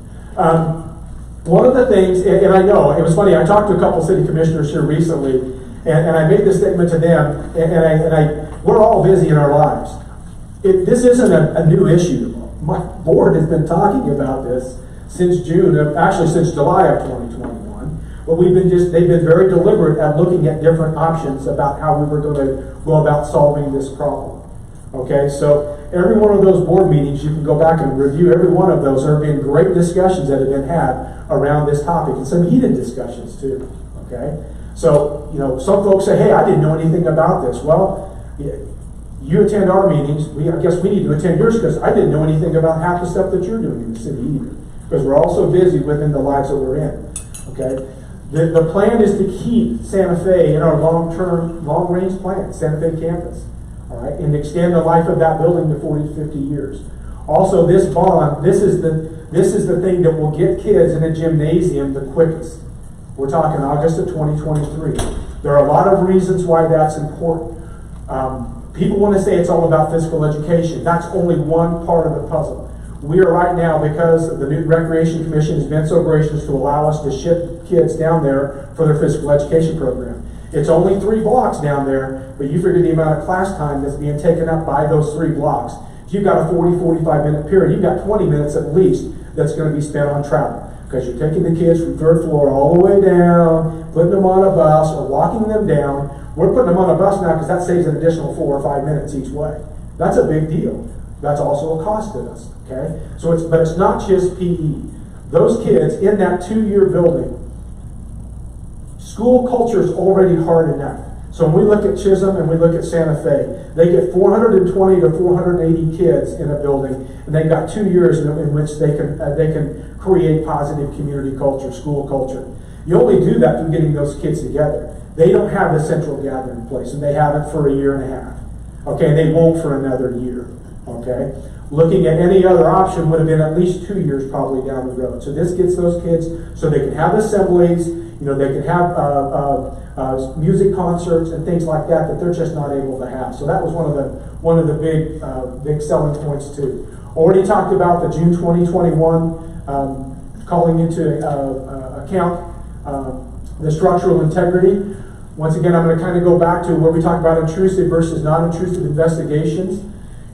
One of the things, and I know, it was funny, I talked to a couple city commissioners here recently, and I made this statement to them, we're all busy in our lives. This isn't a new issue. My board has been talking about this since June, actually since July of 2021. But they've been very deliberate at looking at different options about how we were going to go about solving this problem. Okay, so every one of those board meetings, you can go back and review every one of those. There have been great discussions that have been had around this topic, and some heated discussions too. Okay, so some folks say, "Hey, I didn't know anything about this." Well, you attend our meetings. I guess we need to attend yours, because I didn't know anything about half the stuff that you're doing in the city either, because we're all so busy within the lives that we're in. Okay, the plan is to keep Santa Fe in our long-range plan, Santa Fe campus. All right, and extend the life of that building to 40 to 50 years. Also, this bond, this is the thing that will get kids in a gymnasium the quickest. We're talking August of 2023. There are a lot of reasons why that's important. People want to say it's all about physical education. That's only one part of the puzzle. We are right now, because the new Recreation Commission has been so gracious to allow us to ship kids down there for their physical education program. It's only 3 blocks down there, but you figure the amount of class time that's being taken up by those 3 blocks. If you've got a 45 minute period, you've got 20 minutes at least that's going to be spent on travel. Because you're taking the kids from 3rd floor all the way down, putting them on a bus or walking them down. We're putting them on a bus now because that saves an additional 4 or 5 minutes each way. That's a big deal. That's also a cost to us, okay? But it's not just PE. Those kids in that 2-year building, school culture is already hard enough. So when we look at Chisholm and we look at Santa Fe, they get 420 to 480 kids in a building, and they've got 2 years in which they can create positive community culture, school culture. You only do that through getting those kids together. They don't have the central gathering place, and they haven't for 1.5 years. Okay, they won't for another year. Okay, looking at any other option would have been at least 2 years probably down the road. So this gets those kids so they can have assemblies. They can have music concerts and things like that they're just not able to have. So that was one of the big selling points too. Already talked about the June 2021 calling into account the structural integrity. Once again, I'm going to kind of go back to where we talked about intrusive versus non-intrusive investigations.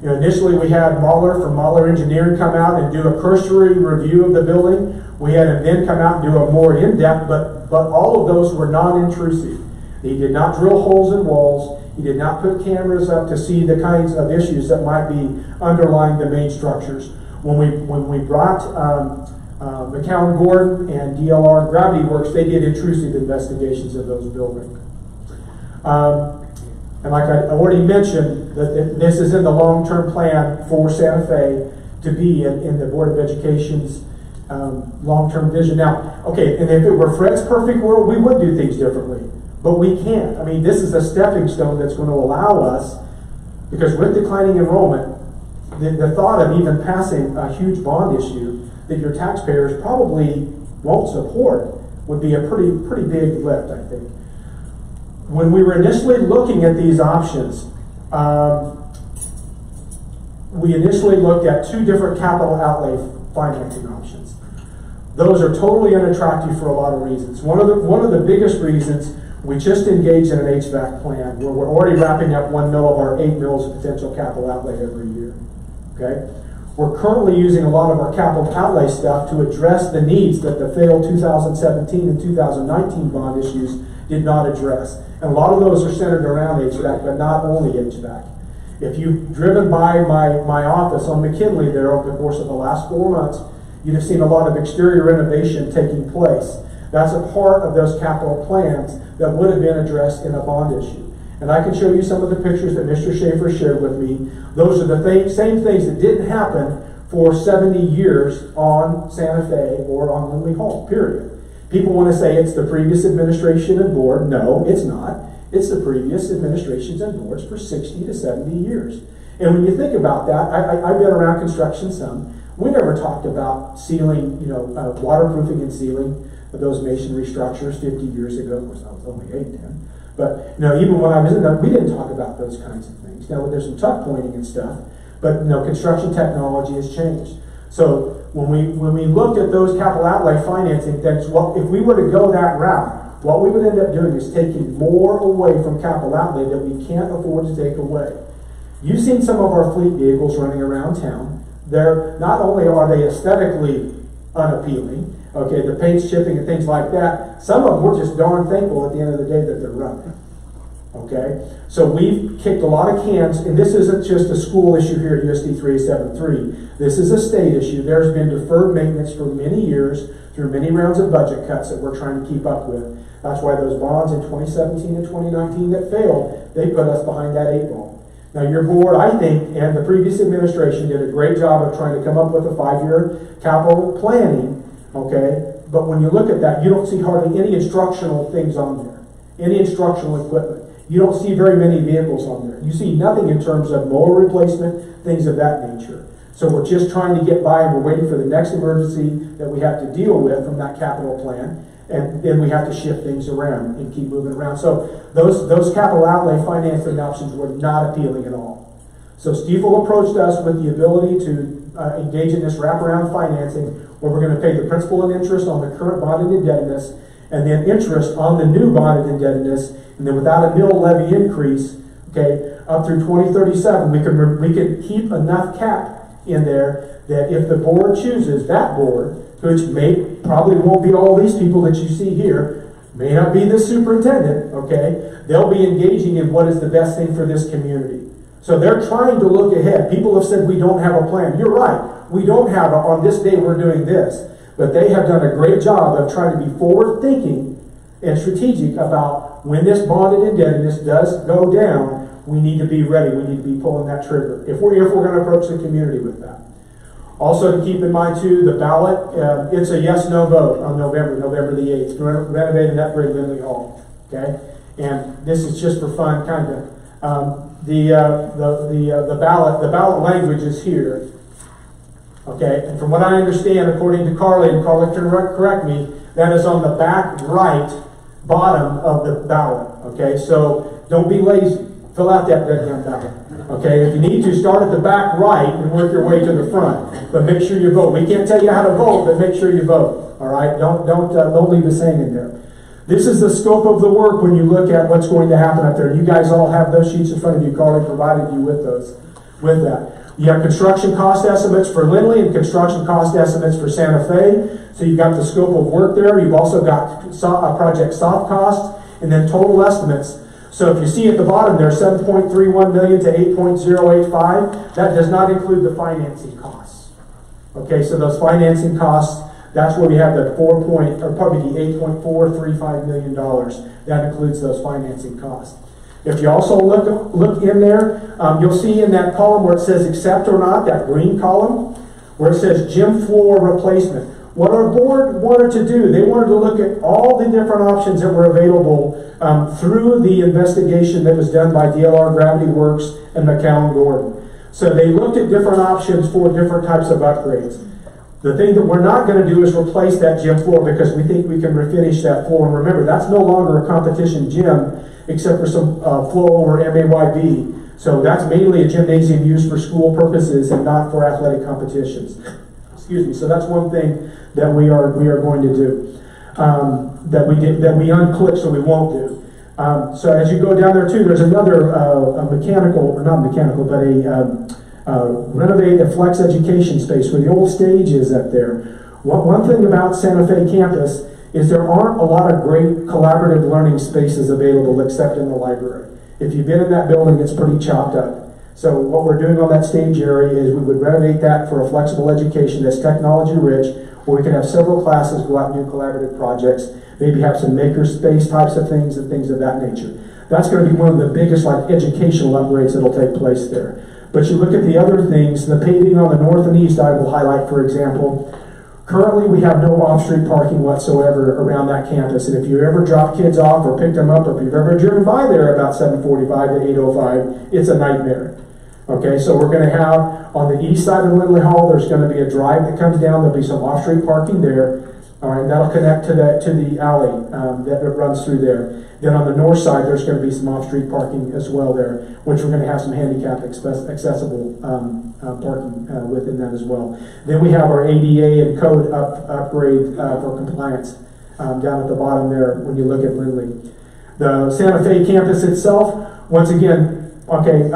Initially we had Mahler from Mahler Engineering come out and do a cursory review of the building. We had him then come out and do a more in-depth, but all of those were non-intrusive. He did not drill holes in walls. He did not put cameras up to see the kinds of issues that might be underlying the main structures. When we brought McCown Gordon and DLR Gravity Works, they did intrusive investigations of those buildings. And like I already mentioned, that this is in the long-term plan for Santa Fe to be in the Board of Education's long-term vision. Now, okay, and if it were Fred's perfect world, we would do things differently. But we can't. I mean, this is a stepping stone that's going to allow us, because with declining enrollment, the thought of even passing a huge bond issue that your taxpayers probably won't support would be a pretty big lift, I think. When we were initially looking at these options, we initially looked at 2 different capital outlay financing options. Those are totally unattractive for a lot of reasons. One of the biggest reasons, we just engaged in an HVAC plan where we're already wrapping up 1 mil of our 8 mils of potential capital outlay every year. Okay? We're currently using a lot of our capital outlay stuff to address the needs that the failed 2017 and 2019 bond issues did not address. And a lot of those are centered around HVAC, but not only HVAC. If you've driven by my office on McKinley there over the course of the last 4 months, you'd have seen a lot of exterior renovation taking place. That's a part of those capital plans that would have been addressed in a bond issue. And I can show you some of the pictures that Mr. Schaefer shared with me. Those are the same things that didn't happen for 70 years on Santa Fe or on Lindley Hall, period. People want to say it's the previous administration and board. No, it's not. It's the previous administrations and boards for 60 to 70 years. And when you think about that, I've been around construction some. We never talked about sealing, waterproofing and sealing those masonry structures 50 years ago. Of course, I was only 8 then. But even when I was in there, we didn't talk about those kinds of things. Now there's some tuck pointing and stuff, but construction technology has changed. So when we looked at those capital outlay financing, if we were to go that route, what we would end up doing is taking more away from capital outlay that we can't afford to take away. You've seen some of our fleet vehicles running around town. They're not only are they aesthetically unappealing, okay, the paint's chipping and things like that, some of them we're just darn thankful at the end of the day that they're running. Okay? So we've kicked a lot of cans, and this isn't just a school issue here at USD 373. This is a state issue. There's been deferred maintenance for many years through many rounds of budget cuts that we're trying to keep up with. That's why those bonds in 2017 and 2019 that failed, they put us behind that 8 ball. Now your board, I think, and the previous administration did a great job of trying to come up with a 5-year capital planning, okay? But when you look at that, you don't see hardly any instructional things on there, any instructional equipment. You don't see very many vehicles on there. You see nothing in terms of mower replacement, things of that nature. So we're just trying to get by, and we're waiting for the next emergency that we have to deal with from that capital plan. And then we have to shift things around and keep moving around. So those capital outlay financing options were not appealing at all. So Stiefel approached us with the ability to engage in this wraparound financing where we're going to pay the principal and interest on the current bonded indebtedness and then interest on the new bonded indebtedness, and then without a mill levy increase, okay, up through 2037, we could keep enough cap in there that if the board chooses, that board, which probably won't be all these people that you see here, may not be the superintendent, okay? They'll be engaging in what is the best thing for this community. So they're trying to look ahead. People have said we don't have a plan. You're right. We don't have on this day we're doing this. But they have done a great job of trying to be forward-thinking and strategic about when this bonded indebtedness does go down, we need to be ready. We need to be pulling that trigger if we're going to approach the community with that. Also to keep in mind too, the ballot, it's a yes/no vote on November the 8th, to renovate and upgrade Lindley Hall. Okay, and this is just for fun, kind of. The ballot language is here. Okay, and from what I understand, according to Carly, and Carly can correct me, that is on the back right bottom of the ballot. Okay, so don't be lazy. Fill out that dead ballot. Okay, if you need to, start at the back right and work your way to the front. But make sure you vote. We can't tell you how to vote, but make sure you vote. All right, don't leave us hanging there. This is the scope of the work when you look at what's going to happen up there. You guys all have those sheets in front of you. Carly provided you with those, with that. You have construction cost estimates for Lindley and construction cost estimates for Santa Fe. So you've got the scope of work there. You've also got project soft costs and then total estimates. So if you see at the bottom there, 7.31 million to 8.085, that does not include the financing costs. Okay, so those financing costs, that's where we have the probably the $8.435 million. That includes those financing costs. If you also look in there, you'll see in that column where it says accept or not, that green column, where it says gym floor replacement. What our board wanted to do, they wanted to look at all the different options that were available through the investigation that was done by DLR Gravity Works and McCown Gordon. So they looked at different options for different types of upgrades. The thing that we're not going to do is replace that gym floor because we think we can refinish that floor. And remember, that's no longer a competition gym except for some flow over MAYB. So that's mainly a gymnasium used for school purposes and not for athletic competitions. Excuse me. So that's one thing that we are going to do. That we unclick, so we won't do. So as you go down there too, there's another a mechanical, or not mechanical, but renovate a flex education space where the old stage is up there. One thing about Santa Fe campus is there aren't a lot of great collaborative learning spaces available except in the library. If you've been in that building, it's pretty chopped up. So what we're doing on that stage area is we would renovate that for a flexible education that's technology rich, where we can have several classes go out and do collaborative projects, maybe have some maker space types of things and things of that nature. That's going to be one of the biggest educational upgrades that'll take place there. But you look at the other things, the paving on the north and east I will highlight, for example. Currently, we have no off-street parking whatsoever around that campus, and if you ever drop kids off or picked them up, or if you've ever driven by there about 7:45 to 8:05, it's a nightmare. Okay, so we're going to have, on the east side of Lindley Hall, there's going to be a drive that comes down. There'll be some off-street parking there. All right, that'll connect to the alley that runs through there. Then on the north side, there's going to be some off-street parking as well there, which we're going to have some handicap accessible parking within that as well. Then we have our ADA and code upgrade for compliance down at the bottom there when you look at Lindley. The Santa Fe campus itself, once again, okay,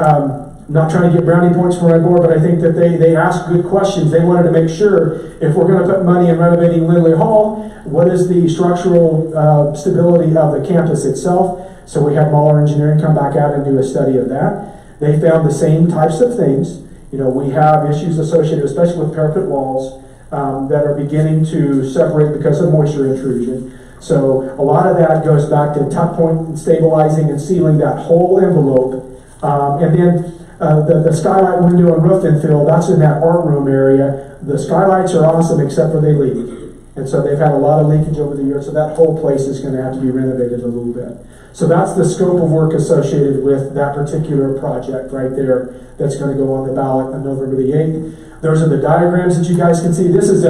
not trying to get brownie points for my board, but I think that they asked good questions. They wanted to make sure if we're going to put money in renovating Lindley Hall, what is the structural stability of the campus itself? So we had Mahler Engineering come back out and do a study of that. They found the same types of things. You know, we have issues associated, especially with parapet walls, that are beginning to separate because of moisture intrusion. So a lot of that goes back to tuck point and stabilizing and sealing that whole envelope. And then the skylight window and roof infill, that's in that art room area. The skylights are awesome except for they leak. And so they've had a lot of leakage over the years, so that whole place is going to have to be renovated a little bit. So that's the scope of work associated with that particular project right there that's going to go on the ballot on November the 8th. Those are the diagrams that you guys can see. This is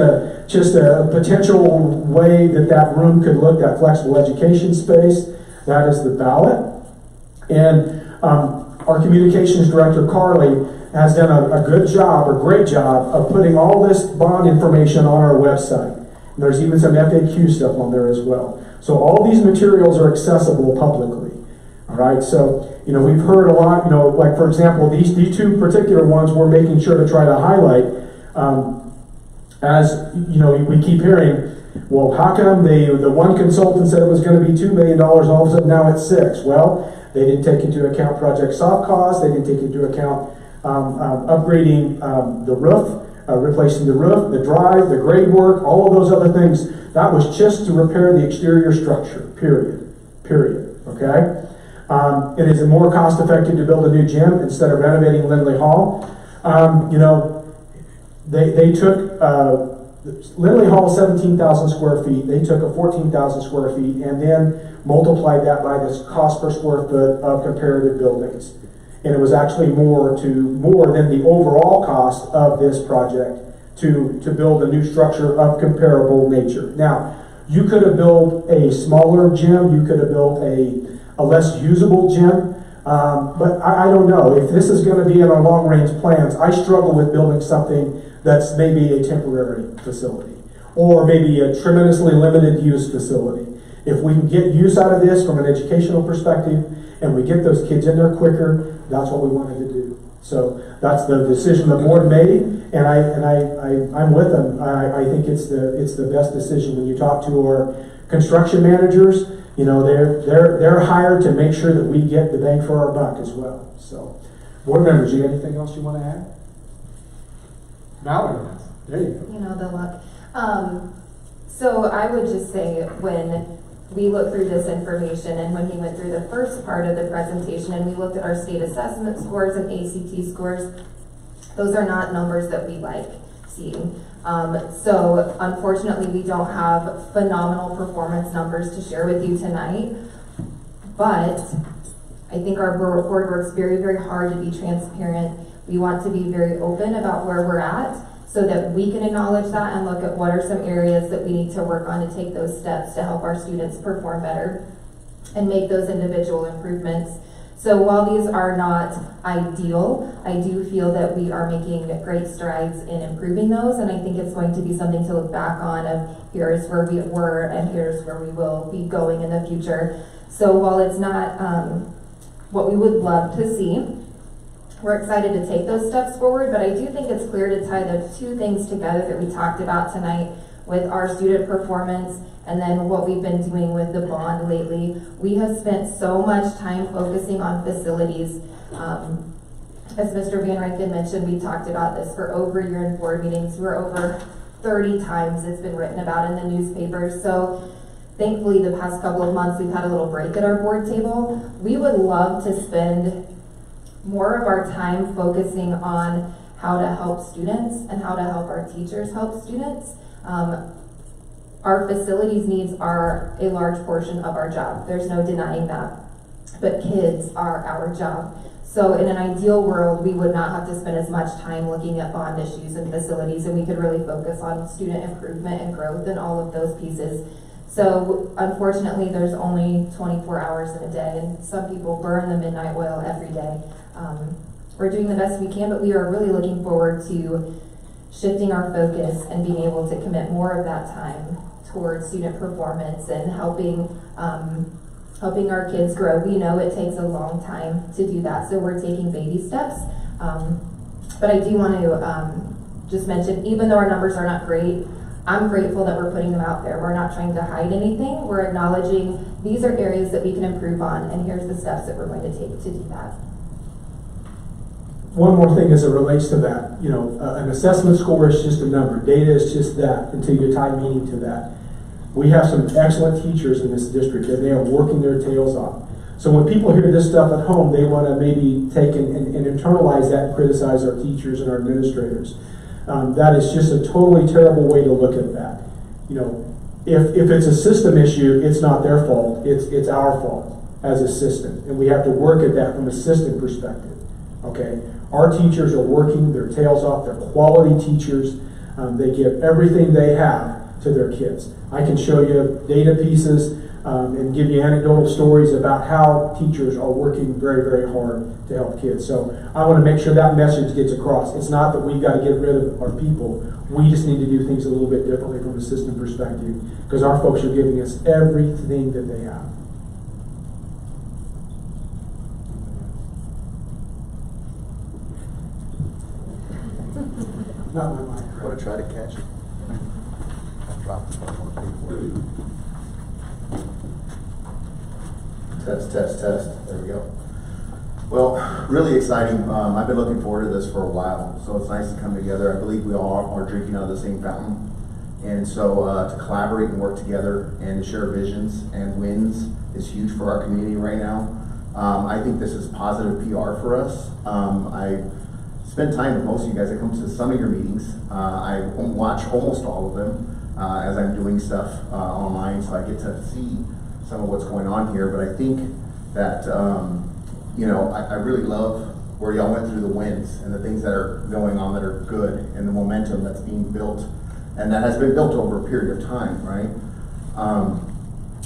just a potential way that room could look, that flexible education space. That is the ballot. And our communications director, Carly, has done a good job, or great job, of putting all this bond information on our website. And there's even some FAQ stuff on there as well. So all these materials are accessible publicly. All right, so, you know, we've heard a lot, you know, like for example, these two particular ones we're making sure to try to highlight. As, you know, we keep hearing, well, how come the one consultant said it was going to be $2 million, and all of a sudden now it's $6 million? Well, they didn't take into account project soft costs. They didn't take into account upgrading the roof, replacing the roof, the drive, the grade work, all of those other things. That was just to repair the exterior structure, period, okay? It is more cost effective to build a new gym instead of renovating Lindley Hall. You know, they took, Lindley Hall 17,000 square feet. They took a 14,000 square feet and then multiplied that by the cost per square foot of comparative buildings. And it was actually more than the overall cost of this project to build a new structure of comparable nature. Now, you could have built a smaller gym, you could have built a less usable gym, but I don't know. If this is going to be in our long-range plans, I struggle with building something that's maybe a temporary facility, or maybe a tremendously limited use facility. If we can get use out of this from an educational perspective, and we get those kids in there quicker, that's what we wanted to do. So that's the decision the board made, and I'm with them. I think it's the best decision. When you talk to our construction managers, you know, they're hired to make sure that we get the bang for our buck as well. So, board members, you got anything else you want to add? Valerie, there you go. You know the luck. So I would just say, when we looked through this information and when he went through the first part of the presentation and we looked at our state assessment scores and ACT scores, those are not numbers that we like seeing. So unfortunately, we don't have phenomenal performance numbers to share with you tonight, but I think our board works very, very hard to be transparent. We want to be very open about where we're at so that we can acknowledge that and look at what are some areas that we need to work on to take those steps to help our students perform better and make those individual improvements So while these are not ideal, I do feel that we are making great strides in improving those, and I think it's going to be something to look back on of here's where we were and here's where we will be going in the future. So while it's not what we would love to see, we're excited to take those steps forward, but I do think it's clear to tie the two things together that we talked about tonight with our student performance and then what we've been doing with the bond lately. We have spent so much time focusing on facilities. As Mr. Van Rankin mentioned, we talked about this for over a year in board meetings. We're over 30 times it's been written about in the newspapers. So thankfully the past couple of months we've had a little break at our board table. We would love to spend more of our time focusing on how to help students and how to help our teachers help students. Our facilities needs are a large portion of our job. There's no denying that. But kids are our job. So in an ideal world, we would not have to spend as much time looking at bond issues and facilities, and we could really focus on student improvement and growth and all of those pieces. So unfortunately, there's only 24 hours in a day, and some people burn the midnight oil every day. We're doing the best we can, but we are really looking forward to shifting our focus and being able to commit more of that time towards student performance and helping our kids grow. We know it takes a long time to do that, so we're taking baby steps. But I do want to just mention, even though our numbers are not great, I'm grateful that we're putting them out there. We're not trying to hide anything. We're acknowledging these are areas that we can improve on, and here's the steps that we're going to take to do that. One more thing as it relates to that, an assessment score is just a number. Data is just that until you tie meaning to that. We have some excellent teachers in this district and they are working their tails off. So when people hear this stuff at home, they want to maybe take and internalize that and criticize our teachers and our administrators. That is just a totally terrible way to look at that. If it's a system issue, it's not their fault, it's our fault as a system. And we have to work at that from a system perspective, okay? Our teachers are working their tails off. They're quality teachers. They give everything they have to their kids. I can show you data pieces and give you anecdotal stories about how teachers are working very, very hard to help kids. So I want to make sure that message gets across. It's not that we've got to get rid of our people. We just need to do things a little bit differently from a system perspective because our folks are giving us everything that they have. Not my mic. Want to try to catch it? Drop the phone on Test. There we go. Well, really exciting. I've been looking forward to this for a while, so it's nice to come together. I believe we all are drinking out of the same fountain. And so to collaborate and work together and to share visions and wins is huge for our community right now. I think this is positive PR for us. I spend time with most of you guys. I come to some of your meetings. I watch almost all of them as I'm doing stuff online, so I get to see some of what's going on here. But I think that, I really love where y'all went through the wins and the things that are going on that are good and the momentum that's being built and that has been built over a period of time, right?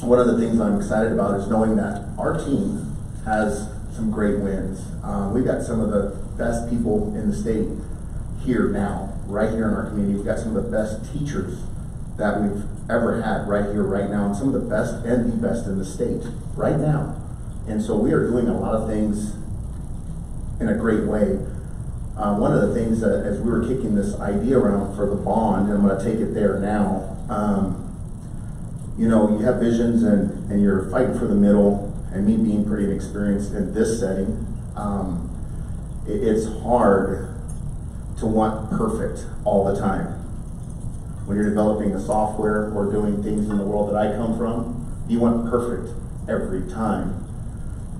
One of the things I'm excited about is knowing that our team has some great wins. We've got some of the best people in the state here now, right here in our community. We've got some of the best teachers that we've ever had right here, right now, and some of the best and the best in the state right now. And so we are doing a lot of things in a great way. One of the things that, as we were kicking this idea around for the bond, and I'm going to take it there now, you have visions and you're fighting for the middle, and me being pretty inexperienced in this setting, it's hard to want perfect all the time. When you're developing the software or doing things in the world that I come from, you want perfect every time.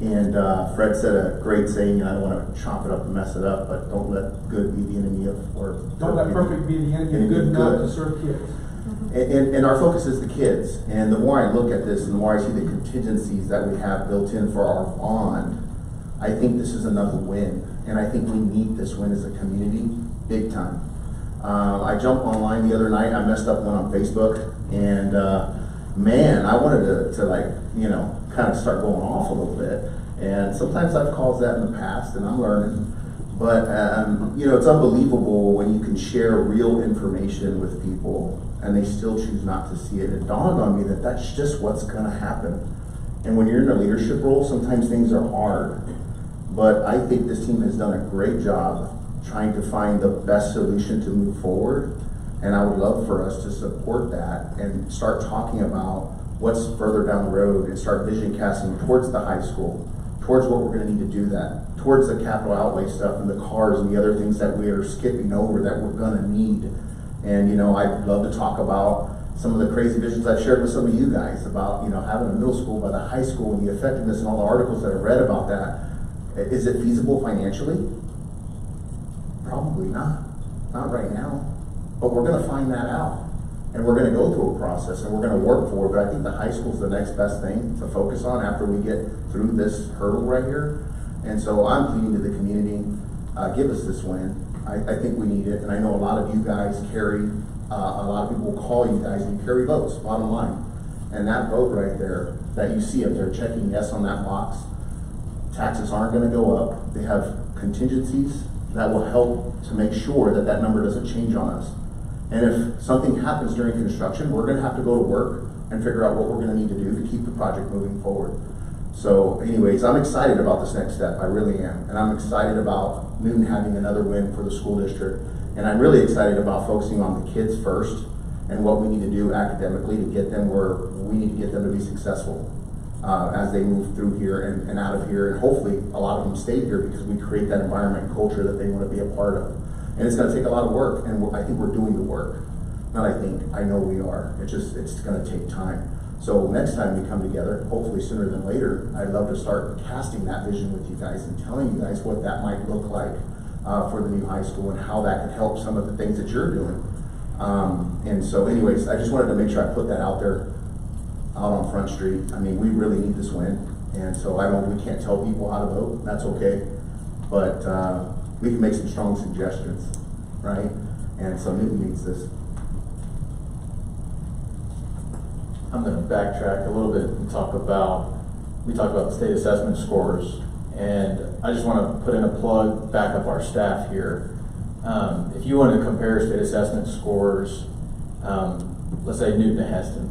And Fred said a great saying, and I don't want to chop it up and mess it up, but don't let good be the enemy of, or don't let perfect be the enemy of good enough to serve kids. And our focus is the kids. And the more I look at this and the more I see the contingencies that we have built in for our bond, I think this is another win. And I think we need this win as a community, big time. I jumped online the other night. I messed up one on Facebook. And man, I wanted to kind of start going off a little bit. And sometimes I've caused that in the past, and I'm learning. But, you know, it's unbelievable when you can share real information with people and they still choose not to see it. It dawned on me that that's just what's going to happen. And when you're in a leadership role, sometimes things are hard. But I think this team has done a great job trying to find the best solution to move forward. And I would love for us to support that and start talking about what's further down the road and start vision casting towards the high school, towards what we're going to need to do that, towards the capital outlay stuff and the cars and the other things that we are skipping over that we're going to need. And, you know, I'd love to talk about some of the crazy visions I've shared with some of you guys about, you know, having a middle school by the high school and the effectiveness and all the articles that I've read about that. Is it feasible financially? Probably not. Not right now. But we're going to find that out. And we're going to go through a process and we're going to work for it. But I think the high school is the next best thing to focus on after we get through this hurdle right here. And so I'm pleading to the community, give us this win. I think we need it. And I know a lot of you guys carry, a lot of people will call you guys and you carry votes, bottom line. And that vote right there that you see up there checking yes on that box, taxes aren't going to go up. They have contingencies that will help to make sure that that number doesn't change on us. And if something happens during construction, we're going to have to go to work and figure out what we're going to need to do to keep the project moving forward. So anyways, I'm excited about this next step. I really am. And I'm excited about Newton having another win for the school district. And I'm really excited about focusing on the kids first and what we need to do academically to get them where we need to get them to be successful as they move through here and out of here. And hopefully a lot of them stay here because we create that environment and culture that they want to be a part of. And it's going to take a lot of work, and I think we're doing the work. Not I think, I know we are. It's going to take time. So next time we come together, hopefully sooner than later, I'd love to start casting that vision with you guys and telling you guys what that might look like for the new high school and how that could help some of the things that you're doing. And so anyways, I just wanted to make sure I put that out there, out on Front Street. I mean, we really need this win. And so we can't tell people how to vote. That's okay. But we can make some strong suggestions, right? And so Newton needs this. I'm going to backtrack a little bit and talk about the state assessment scores. And I just want to put in a plug, back up our staff here. If you want to compare state assessment scores, let's say Newton to Heston.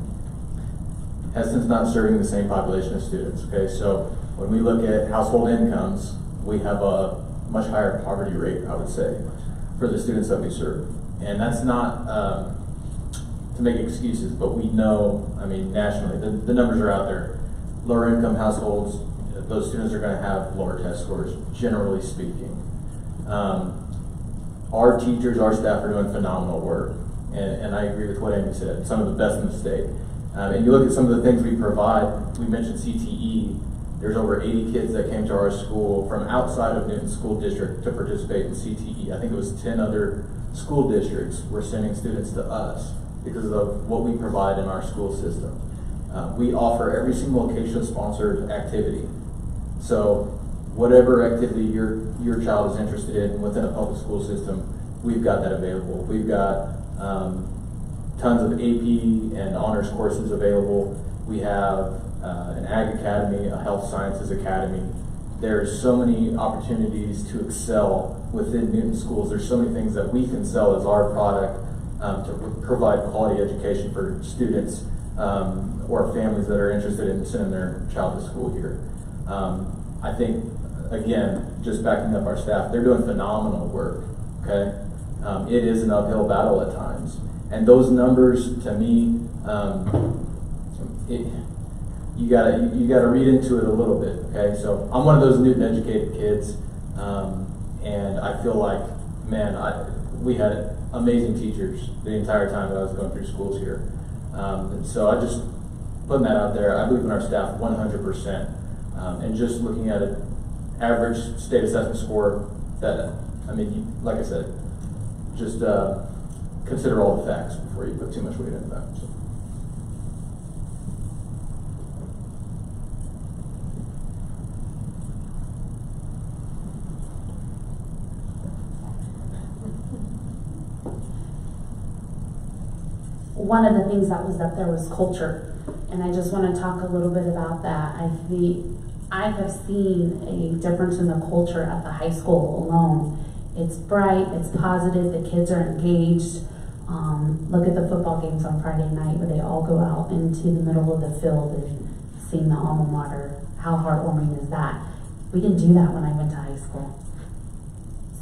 Heston's not serving the same population of students, okay? So when we look at household incomes, we have a much higher poverty rate, I would say, for the students that we serve. And that's not to make excuses, but we know, I mean, nationally, the numbers are out there. Lower income households, those students are going to have lower test scores, generally speaking. Our teachers, our staff are doing phenomenal work. And I agree with what Amy said, some of the best in the state. And you look at some of the things we provide, we mentioned CTE. There's over 80 kids that came to our school from outside of Newton School District to participate in CTE. I think it was 10 other school districts were sending students to us because of what we provide in our school system. We offer every single location-sponsored activity. So whatever activity your child is interested in within a public school system, we've got that available. We've got tons of AP and honors courses available. We have an Ag Academy, a Health Sciences Academy. There's so many opportunities to excel within Newton schools. There's so many things that we can sell as our product to provide quality education for students or families that are interested in sending their child to school here. I think, again, just backing up our staff, they're doing phenomenal work, okay? It is an uphill battle at times. And those numbers, to me, you gotta read into it a little bit, okay? So I'm one of those Newton educated kids, and I feel like, man, we had amazing teachers the entire time that I was going through schools here. And so I just putting that out there. I believe in our staff 100%. And just looking at an average state assessment score, that, I mean, like I said, just consider all the facts before you put too much weight into that. So. One of the things that was up there was culture, and I just want to talk a little bit about that. I have seen a difference in the culture at the high school alone. It's bright, it's positive, the kids are engaged. Look at the football games on Friday night where they all go out into the middle of the field and sing the alma mater. How heartwarming is that? We didn't do that when I went to high school.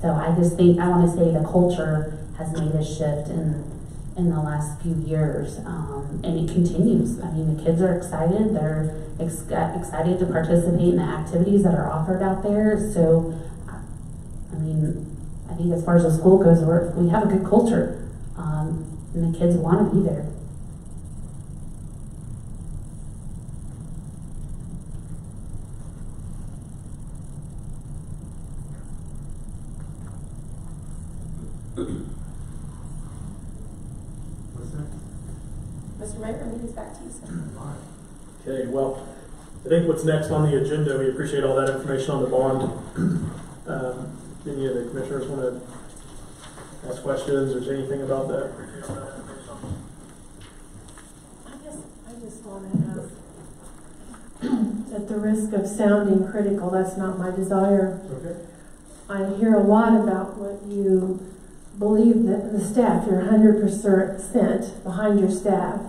So I just think, I want to say the culture has made a shift in the last few years, and it continues. I mean, the kids are excited. They're excited to participate in the activities that are offered out there. So, I mean, I think as far as the school goes, we have a good culture, and the kids want to be there. Mr. Mayor, I think it's back to you, sir. Okay, well, I think what's next on the agenda, we appreciate all that information on the bond. Any of the commissioners want to ask questions or say anything about that? I just want to ask, at the risk of sounding critical, that's not my desire. Okay. I hear a lot about what you believe that the staff, you're 100% behind your staff.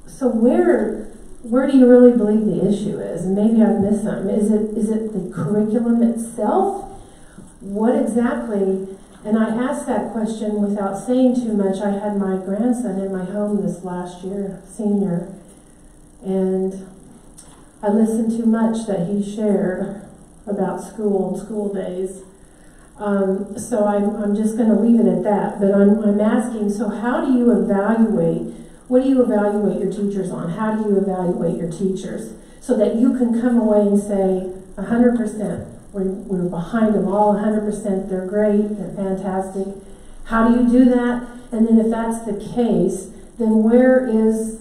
So where do you really believe the issue is? And maybe I've missed something. Is it the curriculum itself? What exactly? And I asked that question without saying too much. I had my grandson in my home this last year, senior, and I listened too much that he shared about school and school days. So I'm just going to leave it at that. But I'm asking, so how do you evaluate? What do you evaluate your teachers on? How do you evaluate your teachers? So that you can come away and say, 100%, we're behind them all 100%, they're great, they're fantastic. How do you do that? And then if that's the case, then where is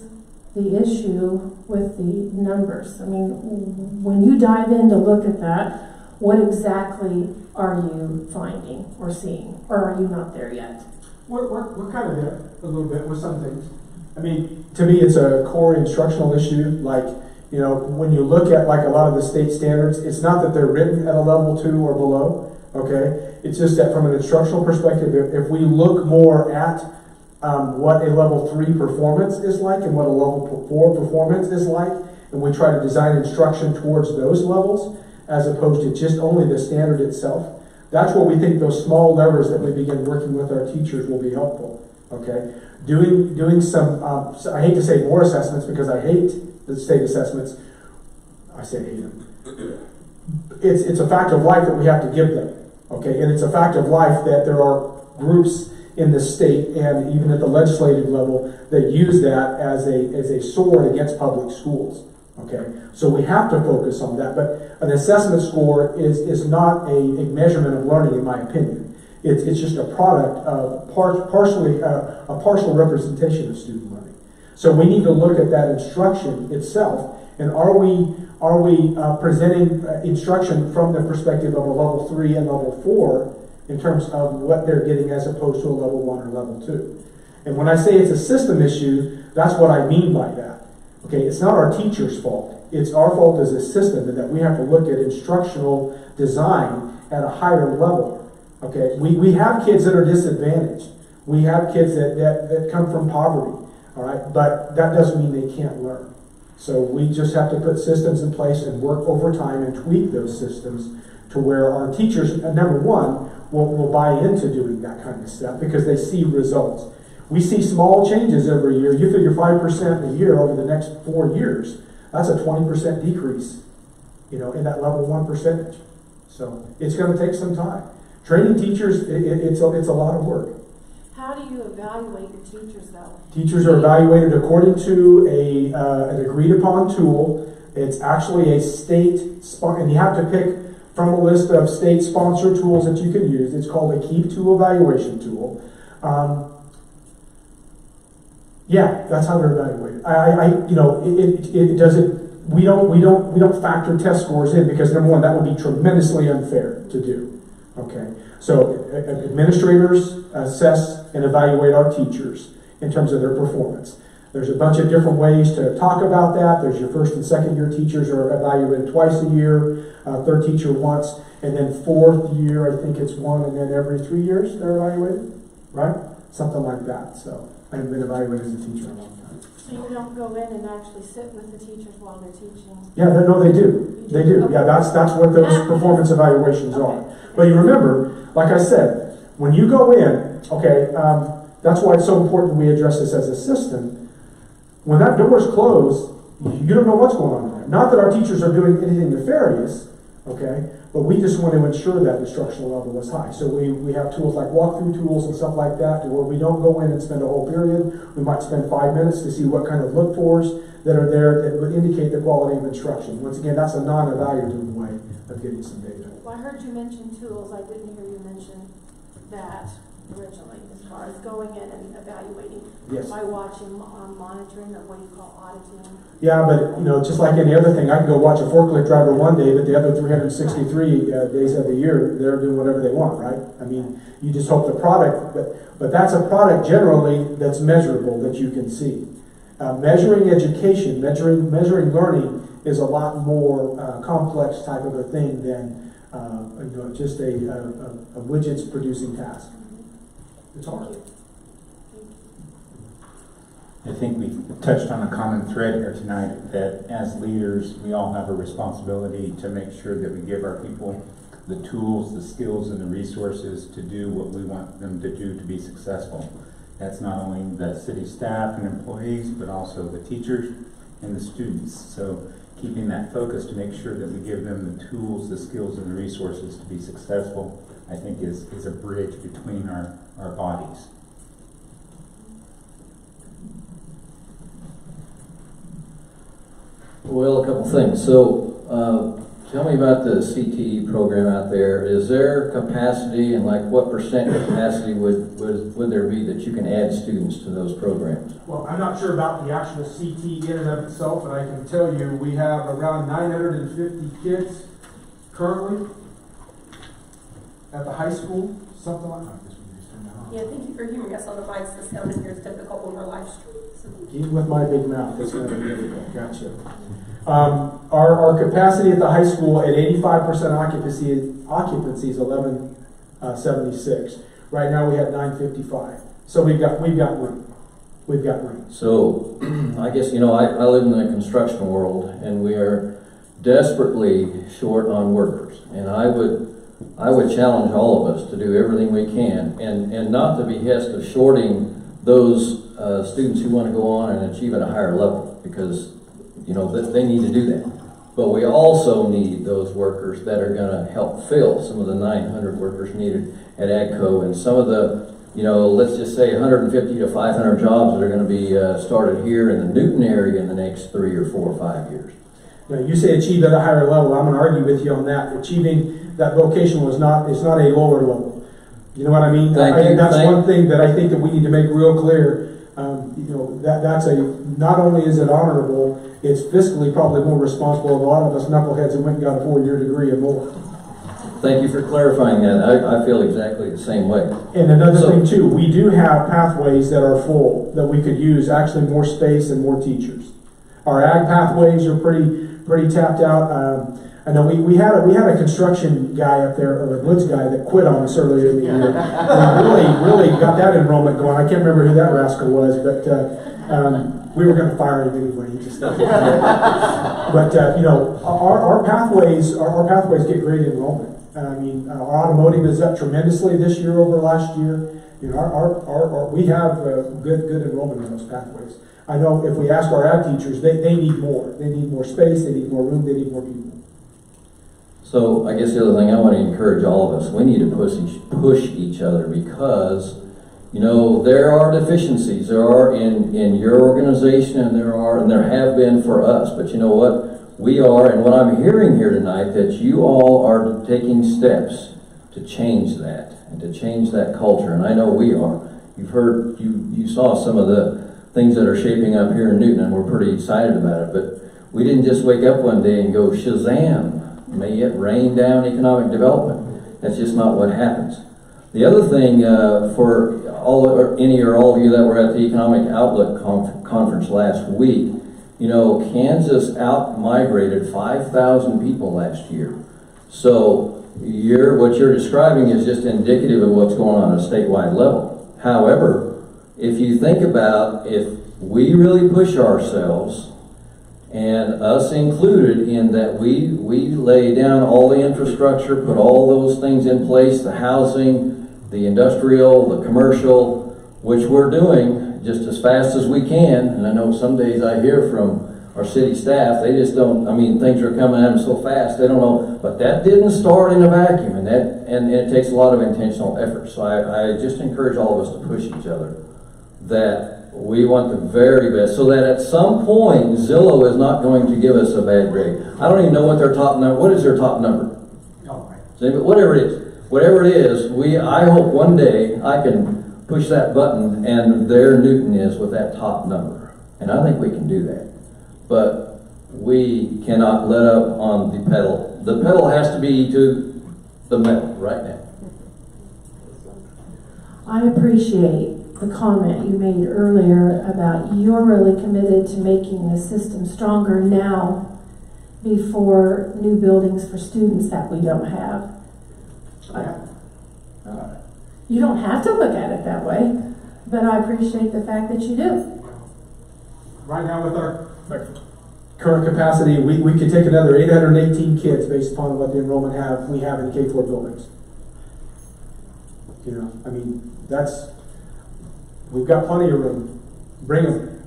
the issue with the numbers? I mean, when you dive in to look at that, what exactly are you finding or seeing? Or are you not there yet? We're kind of there a little bit with some things. I mean, to me, it's a core instructional issue. Like, you know, when you look at like a lot of the state standards, it's not that they're written at a level 2 or below, okay? It's just that from an instructional perspective, if we look more at what a level 3 performance is like and what a level 4 performance is like, and we try to design instruction towards those levels, as opposed to just only the standard itself, that's where we think those small levers that we begin working with our teachers will be helpful, okay? Doing some, I hate to say more assessments because I hate the state assessments. I say hate them. It's a fact of life that we have to give them, okay? And it's a fact of life that there are groups in the state and even at the legislative level that use that as a sword against public schools, okay? So we have to focus on that. But an assessment score is not a measurement of learning, in my opinion. It's just a product of a partial representation of student learning. So we need to look at that instruction itself, and are we presenting instruction from the perspective of a level 3 and level 4 in terms of what they're getting as opposed to a level 1 or level 2? And when I say it's a system issue, that's what I mean by that. Okay, it's not our teacher's fault. It's our fault as a system, and that we have to look at instructional design at a higher level. Okay, we have kids that are disadvantaged. We have kids that come from poverty, all right? But that doesn't mean they can't learn. So we just have to put systems in place and work over time and tweak those systems to where our teachers, number one, will buy into doing that kind of stuff because they see results. We see small changes every year. You figure 5% a year over the next 4 years. That's a 20% decrease, you know, in that level 1 percentage. So it's going to take some time. Training teachers, it's a lot of work. How do you evaluate your teachers, though? Teachers are evaluated according to an agreed upon tool. It's actually a state, and you have to pick from a list of state-sponsored tools that you can use. It's called a Keep to Evaluation tool. Yeah, that's how they're evaluated. It doesn't. We don't factor test scores in because number one, that would be tremendously unfair to do. Okay, so administrators assess and evaluate our teachers in terms of their performance. There's a bunch of different ways to talk about that. There's your first and second year teachers are evaluated twice a year, third teacher once, and then fourth year, I think it's one, and then every 3 years they're evaluated, right? Something like that. So I haven't been evaluated as a teacher in a long time. So you don't go in and actually sit with the teachers while they're teaching? Yeah, no, they do. They do. Yeah, that's what those performance evaluations are. But you remember, like I said, when you go in, okay, that's why it's so important we address this as a system. When that door is closed, you don't know what's going on there. Not that our teachers are doing anything nefarious, okay, but we just want to ensure that instructional level is high. So we have tools like walkthrough tools and stuff like that, to where we don't go in and spend a whole period. We might spend 5 minutes to see what kind of look-fors that are there that would indicate the quality of instruction. Once again, that's a non-evaluative way of getting some data. Well, I heard you mention tools. I didn't hear you mention that originally, as far as going in and evaluating. Yes. By watching, monitoring, or what you call auditing. Yeah, but just like any other thing, I can go watch a forklift driver one day, but the other 363 days of the year, they're doing whatever they want, right? I mean, you just hope the product, but that's a product generally that's measurable, that you can see. Measuring education, measuring learning is a lot more complex type of a thing than just a widgets producing task. It's hard. I think we touched on a common thread here tonight, that as leaders, we all have a responsibility to make sure that we give our people the tools, the skills, and the resources to do what we want them to do to be successful. That's not only the city staff and employees, but also the teachers and the students. So keeping that focus to make sure that we give them the tools, the skills, and the resources to be successful, I think is a bridge between our bodies. Well, a couple things. So, tell me about the CTE program out there. Is there capacity, and like what percent capacity would there be that you can add students to those programs? Well, I'm not sure about the actual CT in and of itself, but I can tell you we have around 950 kids currently at the high school, something like that. Yeah, thank you for hearing us on the mics. The sound in here is difficult when we're live streaming. Even with my big mouth, it's going to be difficult. Gotcha. Our capacity at the high school at 85% occupancy is 1176. Right now we have 955. So we've got room. We've got room. So, I guess, I live in the construction world, and we are desperately short on workers. And I would challenge all of us to do everything we can, and not the behest of shorting those students who want to go on and achieve at a higher level, because they need to do that. But we also need those workers that are going to help fill some of the 900 workers needed at AGCO, and some of the, let's just say 150 to 500 jobs that are going to be started here in the Newton area in the next 3 or 4 or 5 years. Now, you say achieve at a higher level. I'm going to argue with you on that. Achieving that vocation is not a lower level. You know what I mean? That's one thing that I think that we need to make real clear. That's not only is it honorable, it's fiscally probably more responsible of a lot of us knuckleheads that went and got a 4-year degree and more. Thank you for clarifying that. I feel exactly the same way. And another thing too, we do have pathways that are full that we could use, actually more space and more teachers. Our ag pathways are pretty tapped out. I know we had a construction guy up there, or a woods guy, that quit on us earlier in the year. We really got that enrollment going. I can't remember who that rascal was, but we were going to fire him anyway. But our pathways get great enrollment. Our automotive is up tremendously this year over last year. We have good enrollment in those pathways. I know if we ask our ag teachers, they need more. They need more space. They need more room. They need more people. So I guess the other thing I want to encourage all of us, we need to push each other, because there are deficiencies. There are in your organization, and there have been for us. But you know what? We are, and what I'm hearing here tonight, that you all are taking steps to change that and to change that culture. And I know we are. You saw some of the things that are shaping up here in Newton, and we're pretty excited about it. But we didn't just wake up one day and go Shazam. May it rain down economic development. That's just not what happens. The other thing, for all, or any or all of you that were at the Economic Outlook conference last week, you know, Kansas out-migrated 5,000 people last year. So what you're describing is just indicative of what's going on at a statewide level. However, if you think about if we really push ourselves, and us included in that we lay down all the infrastructure, put all those things in place, the housing, the industrial, the commercial, which we're doing just as fast as we can. And I know some days I hear from our city staff, they just don't, I mean, things are coming at them so fast, they don't know, but that didn't start in a vacuum, and it takes a lot of intentional effort. So I just encourage all of us to push each other, that we want the very best, so that at some point, Zillow is not going to give us a bad grade. I don't even know what their top number, what is their top number? Whatever it is, I hope one day I can push that button and their Newton is with that top number. And I think we can do that. But we cannot let up on the pedal. The pedal has to be to the metal right now. I appreciate the comment you made earlier about you're really committed to making the system stronger now before new buildings for students that we don't have. You don't have to look at it that way, but I appreciate the fact that you do. Right now with our current capacity, we could take another 818 kids based upon what the enrollment we have in K-4 buildings. You know, I mean, we've got plenty of room. Bring them.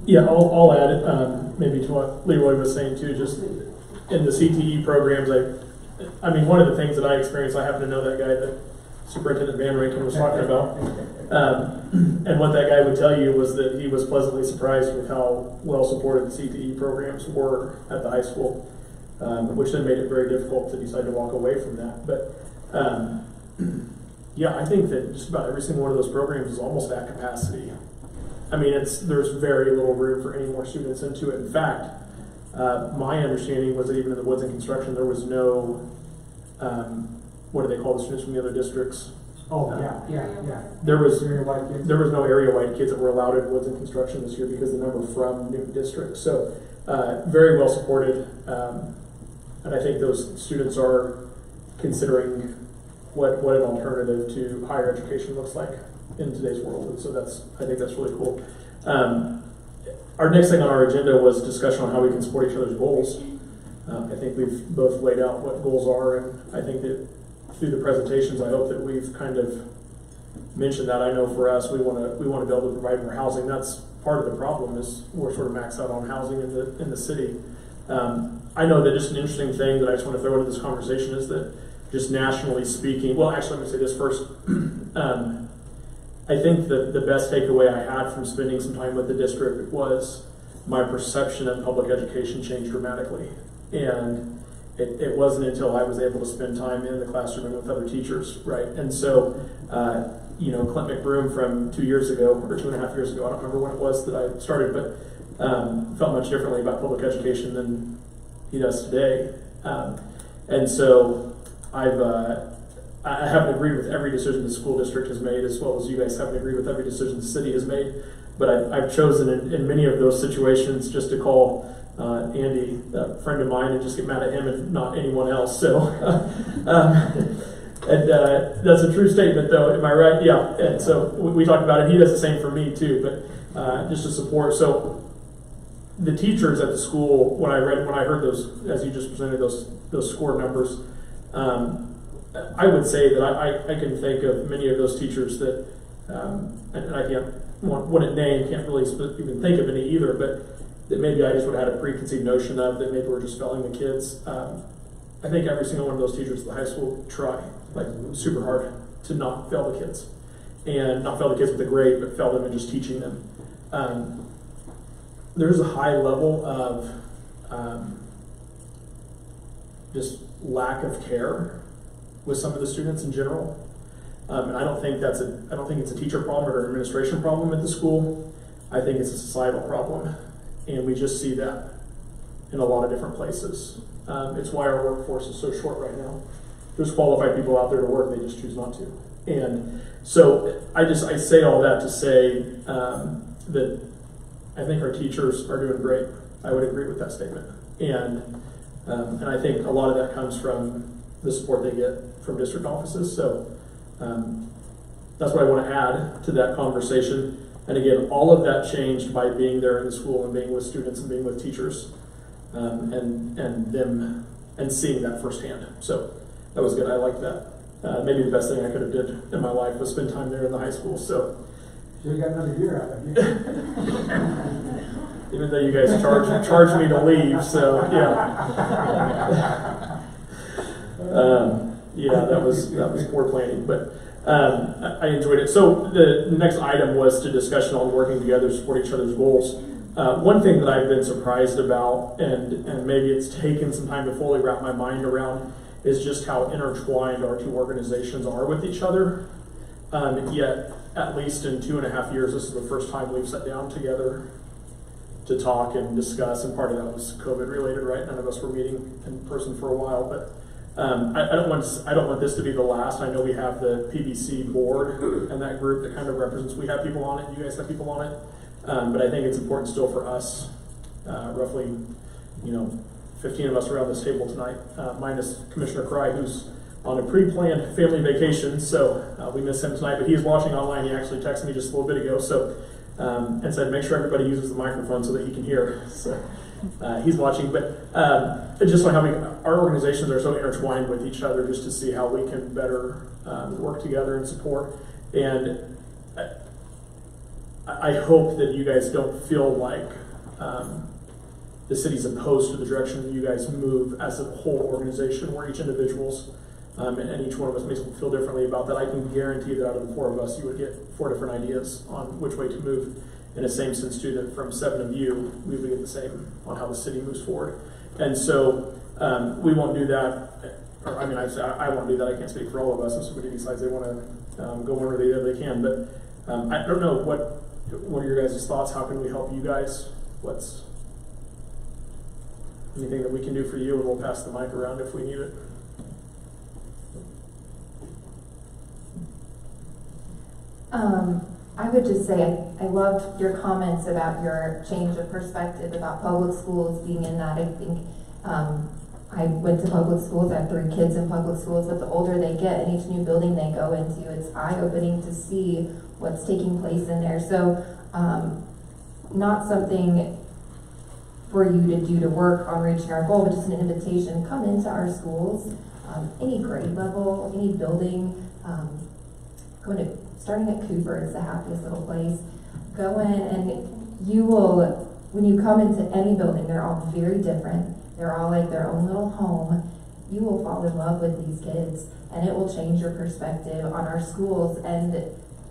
Yeah, I'll add maybe to what Leroy was saying too, just in the CTE programs, I mean, one of the things that I experienced, I happen to know that guy that Superintendent Van Rankin was talking about. And what that guy would tell you was that he was pleasantly surprised with how well supported the CTE programs were at the high school, which then made it very difficult to decide to walk away from that. But yeah, I think that just about every single one of those programs is almost at capacity. I mean, there's very little room for any more students into it. In fact, my understanding was that even in the Woods and Construction, there was no, what do they call the students from the other districts? Yeah. There was Area white kids. There was no area white kids that were allowed at Woods and Construction this year because the number from Newton District. So very well supported, and I think those students are considering what an alternative to higher education looks like in today's world, and so I think that's really cool. Our next thing on our agenda was discussion on how we can support each other's goals. I think we've both laid out what goals are, and I think that through the presentations, I hope that we've kind of mentioned that. I know for us, we want to be able to provide more housing. That's part of the problem, is we're sort of maxed out on housing in the city. I know that just an interesting thing that I just want to throw into this conversation is that just nationally speaking, well, actually, let me say this first. I think that the best takeaway I had from spending some time with the district was my perception of public education changed dramatically. And it wasn't until I was able to spend time in the classroom and with other teachers, right? And so, you know, Clint McBroom from 2 years ago, or 2.5 years ago, I don't remember when it was that I started, but felt much differently about public education than he does today. And so I haven't agreed with every decision the school district has made, as well as you guys haven't agreed with every decision the city has made. But I've chosen in many of those situations just to call Andy, a friend of mine, and just get mad at him and not anyone else. So, and that's a true statement, though. Am I right? Yeah. And so we talked about it. He does the same for me too. But just to support. So the teachers at the school, when I heard those, as you just presented those score numbers, I would say that I can think of many of those teachers that, and I wouldn't name, can't really even think of any either, but that maybe I just would have had a preconceived notion of, that maybe we're just failing the kids. I think every single one of those teachers at the high school try like super hard to not fail the kids, and not fail the kids with a grade, but fail them in just teaching them. There's a high level of just lack of care with some of the students in general. And I don't think it's a teacher problem or an administration problem at the school. I think it's a societal problem, and we just see that in a lot of different places. It's why our workforce is so short right now. There's qualified people out there to work, they just choose not to. And so I say all that to say that I think our teachers are doing great. I would agree with that statement. And I think a lot of that comes from the support they get from district offices. So that's what I want to add to that conversation. And again, all of that changed by being there in the school and being with students and being with teachers and seeing that firsthand. So that was good. I like that. Maybe the best thing I could have did in my life was spend time there in the high school. So Should have got another year out of you. even though you guys charged me to leave, so yeah. Yeah, that was poor planning, but I enjoyed it. So the next item was to discussion on working together to support each other's goals. One thing that I've been surprised about, and maybe it's taken some time to fully wrap my mind around, is just how intertwined our two organizations are with each other. Yet, at least in 2.5 years, this is the first time we've sat down together to talk and discuss, and part of that was COVID related, right? None of us were meeting in person for a while, but I don't want this to be the last. I know we have the PBC board and that group that kind of represents. We have people on it. You guys have people on it, but I think it's important still for us, roughly, 15 of us around this table tonight, minus Commissioner Cry, who's on a pre-planned family vacation. So we miss him tonight, but he's watching online. He actually texted me just a little bit ago, so and said make sure everybody uses the microphone so that he can hear. So. He's watching, but just like how our organizations are so intertwined with each other, just to see how we can better work together and support. And I hope that you guys don't feel like the city's opposed to the direction that you guys move as a whole organization, where each individual's and each one of us makes people feel differently about that. I can guarantee that out of the 4 of us, you would get 4 different ideas on which way to move. In the same sense, too, that from 7 of you, we would get the same on how the city moves forward. And so we won't do that. Or, I won't do that. I can't speak for all of us. If somebody decides they want to go one or the other, they can. But I don't know, what are your guys' thoughts? How can we help you guys? What's anything that we can do for you? And we'll pass the mic around if we need it. I would just say I loved your comments about your change of perspective about public schools being in that. I think I went to public schools. I have 3 kids in public schools, but the older they get and each new building they go into, it's eye-opening to see what's taking place in there. So not something for you to do to work on reaching our goal, but just an invitation. Come into our schools, any grade level, any building, starting at Cooper, it's the happiest little place. Go in and you will, when you come into any building, they're all very different. They're all like their own little home. You will fall in love with these kids, and it will change your perspective on our schools. And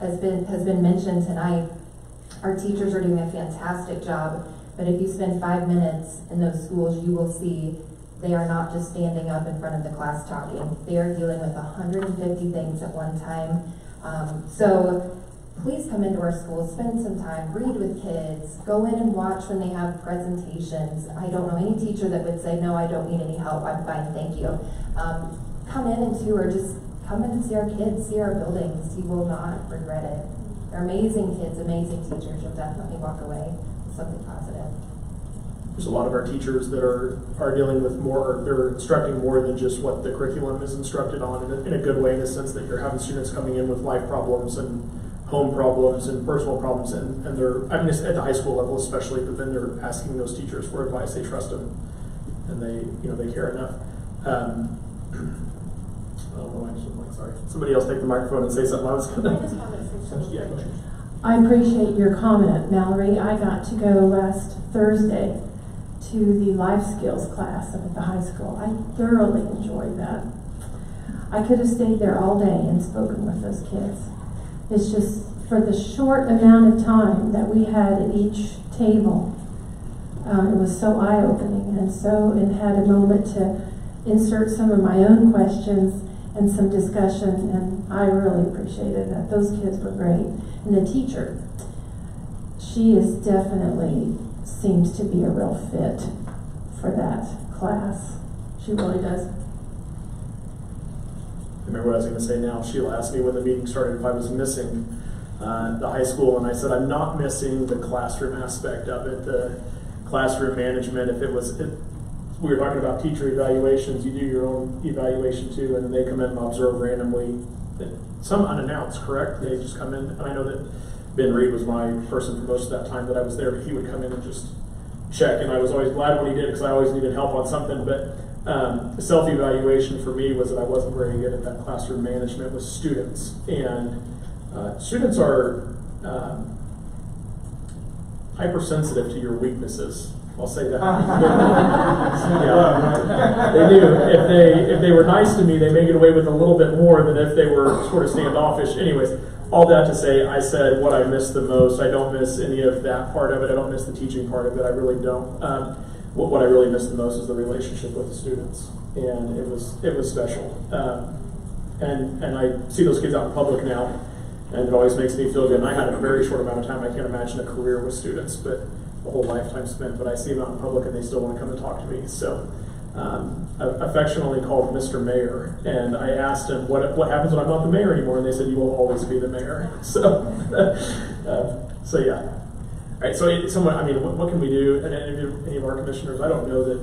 has been mentioned tonight, our teachers are doing a fantastic job, but if you spend 5 minutes in those schools, you will see they are not just standing up in front of the class talking. They are dealing with 150 things at one time. So please come into our schools, spend some time, read with kids, go in and watch when they have presentations. I don't know any teacher that would say, no, I don't need any help, I'm fine, thank you. Come in and tour, just come in and see our kids, see our buildings. You will not regret it. They're amazing kids, amazing teachers. You'll definitely walk away with something positive. There's a lot of our teachers that are dealing with more, they're instructing more than just what the curriculum is instructed on, in a good way, in the sense that you're having students coming in with life problems and home problems and personal problems, and they're, it's at the high school level especially, but then they're asking those teachers for advice. They trust them, and they care enough. Sorry. Somebody else take the microphone and say something. I was gonna. Yeah, go ahead. I appreciate your comment, Mallory. I got to go last Thursday to the life skills class up at the high school. I thoroughly enjoyed that. I could have stayed there all day and spoken with those kids. It's just for the short amount of time that we had at each table, it was so eye-opening, and had a moment to insert some of my own questions and some discussion, and I really appreciated that. Those kids were great. And the teacher, she is definitely seems to be a real fit for that class. She really does. Remember what I was going to say now? Sheila asked me when the meeting started if I was missing the high school, and I said I'm not missing the classroom aspect of it, the classroom management. If it was, we were talking about teacher evaluations, you do your own evaluation too, and then they come in and observe randomly. Some unannounced, correct? They just come in, and I know that Ben Reed was my person for most of that time that I was there, but he would come in and just check, and I was always glad when he did because I always needed help on something, but self-evaluation for me was that I wasn't very good at that classroom management with students. And students are hypersensitive to your weaknesses. I'll say that. Yeah. They do. If they were nice to me, they may get away with a little bit more than if they were sort of standoffish. Anyways, all that to say, I said what I missed the most. I don't miss any of that part of it. I don't miss the teaching part of it. I really don't. What I really miss the most is the relationship with the students, and it was special. And I see those kids out in public now, and it always makes me feel good. And I had a very short amount of time. I can't imagine a career with students, but a whole lifetime spent. But I see them out in public, and they still want to come and talk to me. So affectionately called Mr. Mayor, and I asked him what happens when I'm not the mayor anymore, and they said you will always be the mayor. So so yeah. All right, so what can we do? And any of our commissioners, I don't know that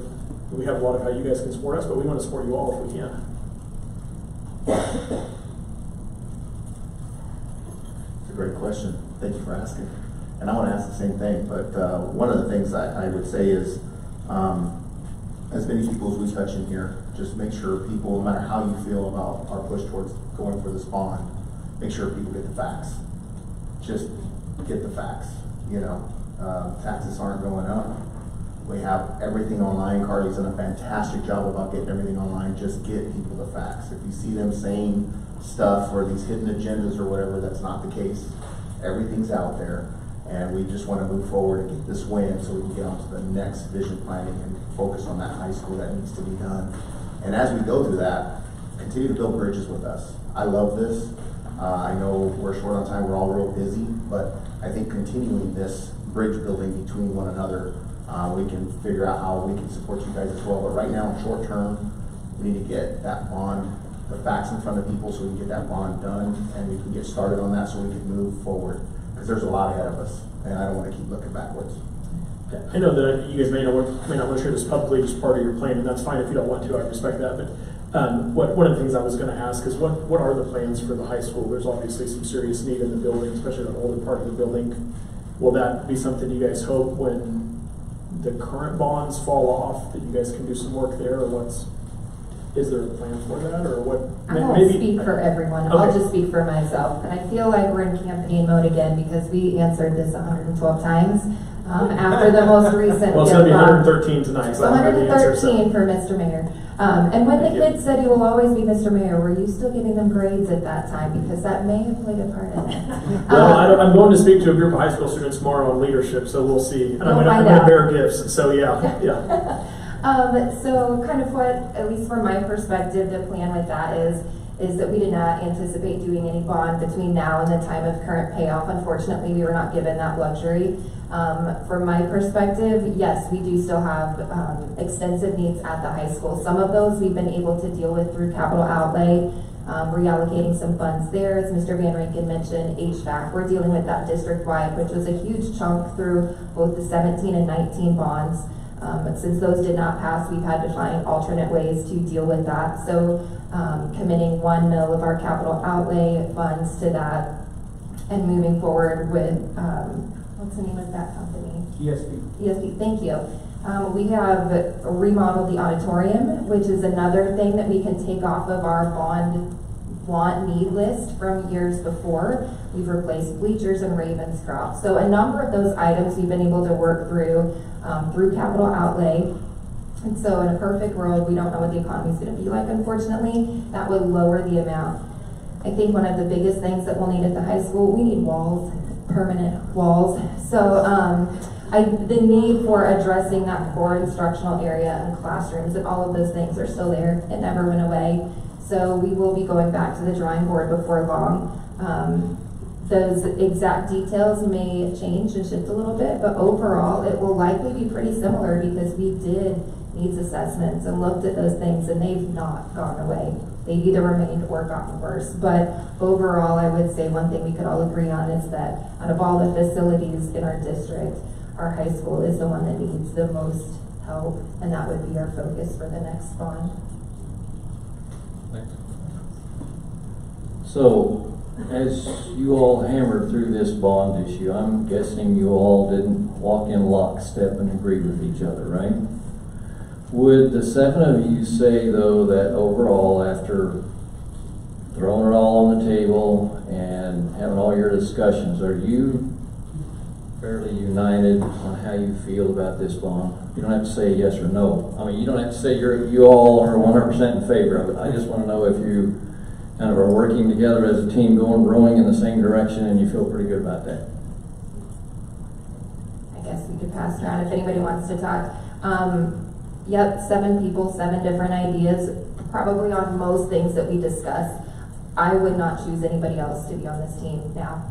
we have a lot of how you guys can support us, but we want to support you all if we can. It's a great question. Thank you for asking. And I want to ask the same thing, but one of the things I would say is, as many people as we touch in here, just make sure people, no matter how you feel about our push towards going for this bond, make sure people get the facts. Just get the facts. You know, taxes aren't going up. We have everything online. Carly's done a fantastic job about getting everything online. Just get people the facts. If you see them saying stuff or these hidden agendas or whatever, that's not the case. Everything's out there, and we just want to move forward and get this win so we can get on to the next vision planning and focus on that high school that needs to be done. And as we go through that, continue to build bridges with us. I love this. I know we're short on time, we're all real busy, but I think continuing this bridge building between one another, we can figure out how we can support you guys as well. But right now, in short term, we need to get that bond, the facts in front of people so we can get that bond done and we can get started on that so we can move forward. Because there's a lot ahead of us, and I don't want to keep looking backwards. I know that you guys may not want to share this publicly, just part of your plan, and that's fine if you don't want to. I respect that. But one of the things I was going to ask is what are the plans for the high school? There's obviously some serious need in the building, especially the older part of the building. Will that be something you guys hope when the current bonds fall off that you guys can do some work there, or is there a plan for that, or what? I won't speak for everyone. Okay. I'll just speak for myself. And I feel like we're in campaign mode again because we answered this 112 times. After the most recent. Well, it's going to be 113 tonight. So 113 for Mr. Mayor. And when the kids said you will always be Mr. Mayor, were you still giving them grades at that time? Because that may have played a part in it. Well, I'm going to speak to a group of high school students tomorrow on leadership, so we'll see. And I'm going to bear gifts. So yeah. So kind of what, at least from my perspective, the plan with that is that we did not anticipate doing any bond between now and the time of current payoff. Unfortunately, we were not given that luxury. From my perspective, yes, we do still have extensive needs at the high school. Some of those we've been able to deal with through capital outlay, reallocating some funds there. As Mr. Van Rankin mentioned, HVAC, we're dealing with that district-wide, which was a huge chunk through both the 17 and 19 bonds. But since those did not pass, we've had to find alternate ways to deal with that. So committing $1 million of our capital outlay funds to that and moving forward with, what's the name of that company? ESP, thank you. We have remodeled the auditorium, which is another thing that we can take off of our want need list from years before. We've replaced bleachers and Ravenscroft. So a number of those items we've been able to work through capital outlay. And so in a perfect world, we don't know what the economy is going to be like, unfortunately. That would lower the amount. I think one of the biggest things that we'll need at the high school, we need walls, permanent walls. So the need for addressing that core instructional area and classrooms and all of those things are still there. It never went away. So we will be going back to the drawing board before long. Those exact details may change and shift a little bit, but overall, it will likely be pretty similar because we did needs assessments and looked at those things, and they've not gone away. They've either remained or gotten worse. But overall, I would say one thing we could all agree on is that out of all the facilities in our district, our high school is the one that needs the most help, and that would be our focus for the next bond. Thanks. So, as you all hammered through this bond issue, I'm guessing you all didn't walk in lockstep and agree with each other, right? Would the 7 of you say, though, that overall, after throwing it all on the table and having all your discussions, are you fairly united on how you feel about this bond? You don't have to say yes or no. I mean, you don't have to say you all are 100% in favor of it. I just want to know if you kind of are working together as a team, rowing in the same direction, and you feel pretty good about that. I guess we could pass around if anybody wants to talk. Yep, 7 people, 7 different ideas, probably on most things that we discuss. I would not choose anybody else to be on this team now.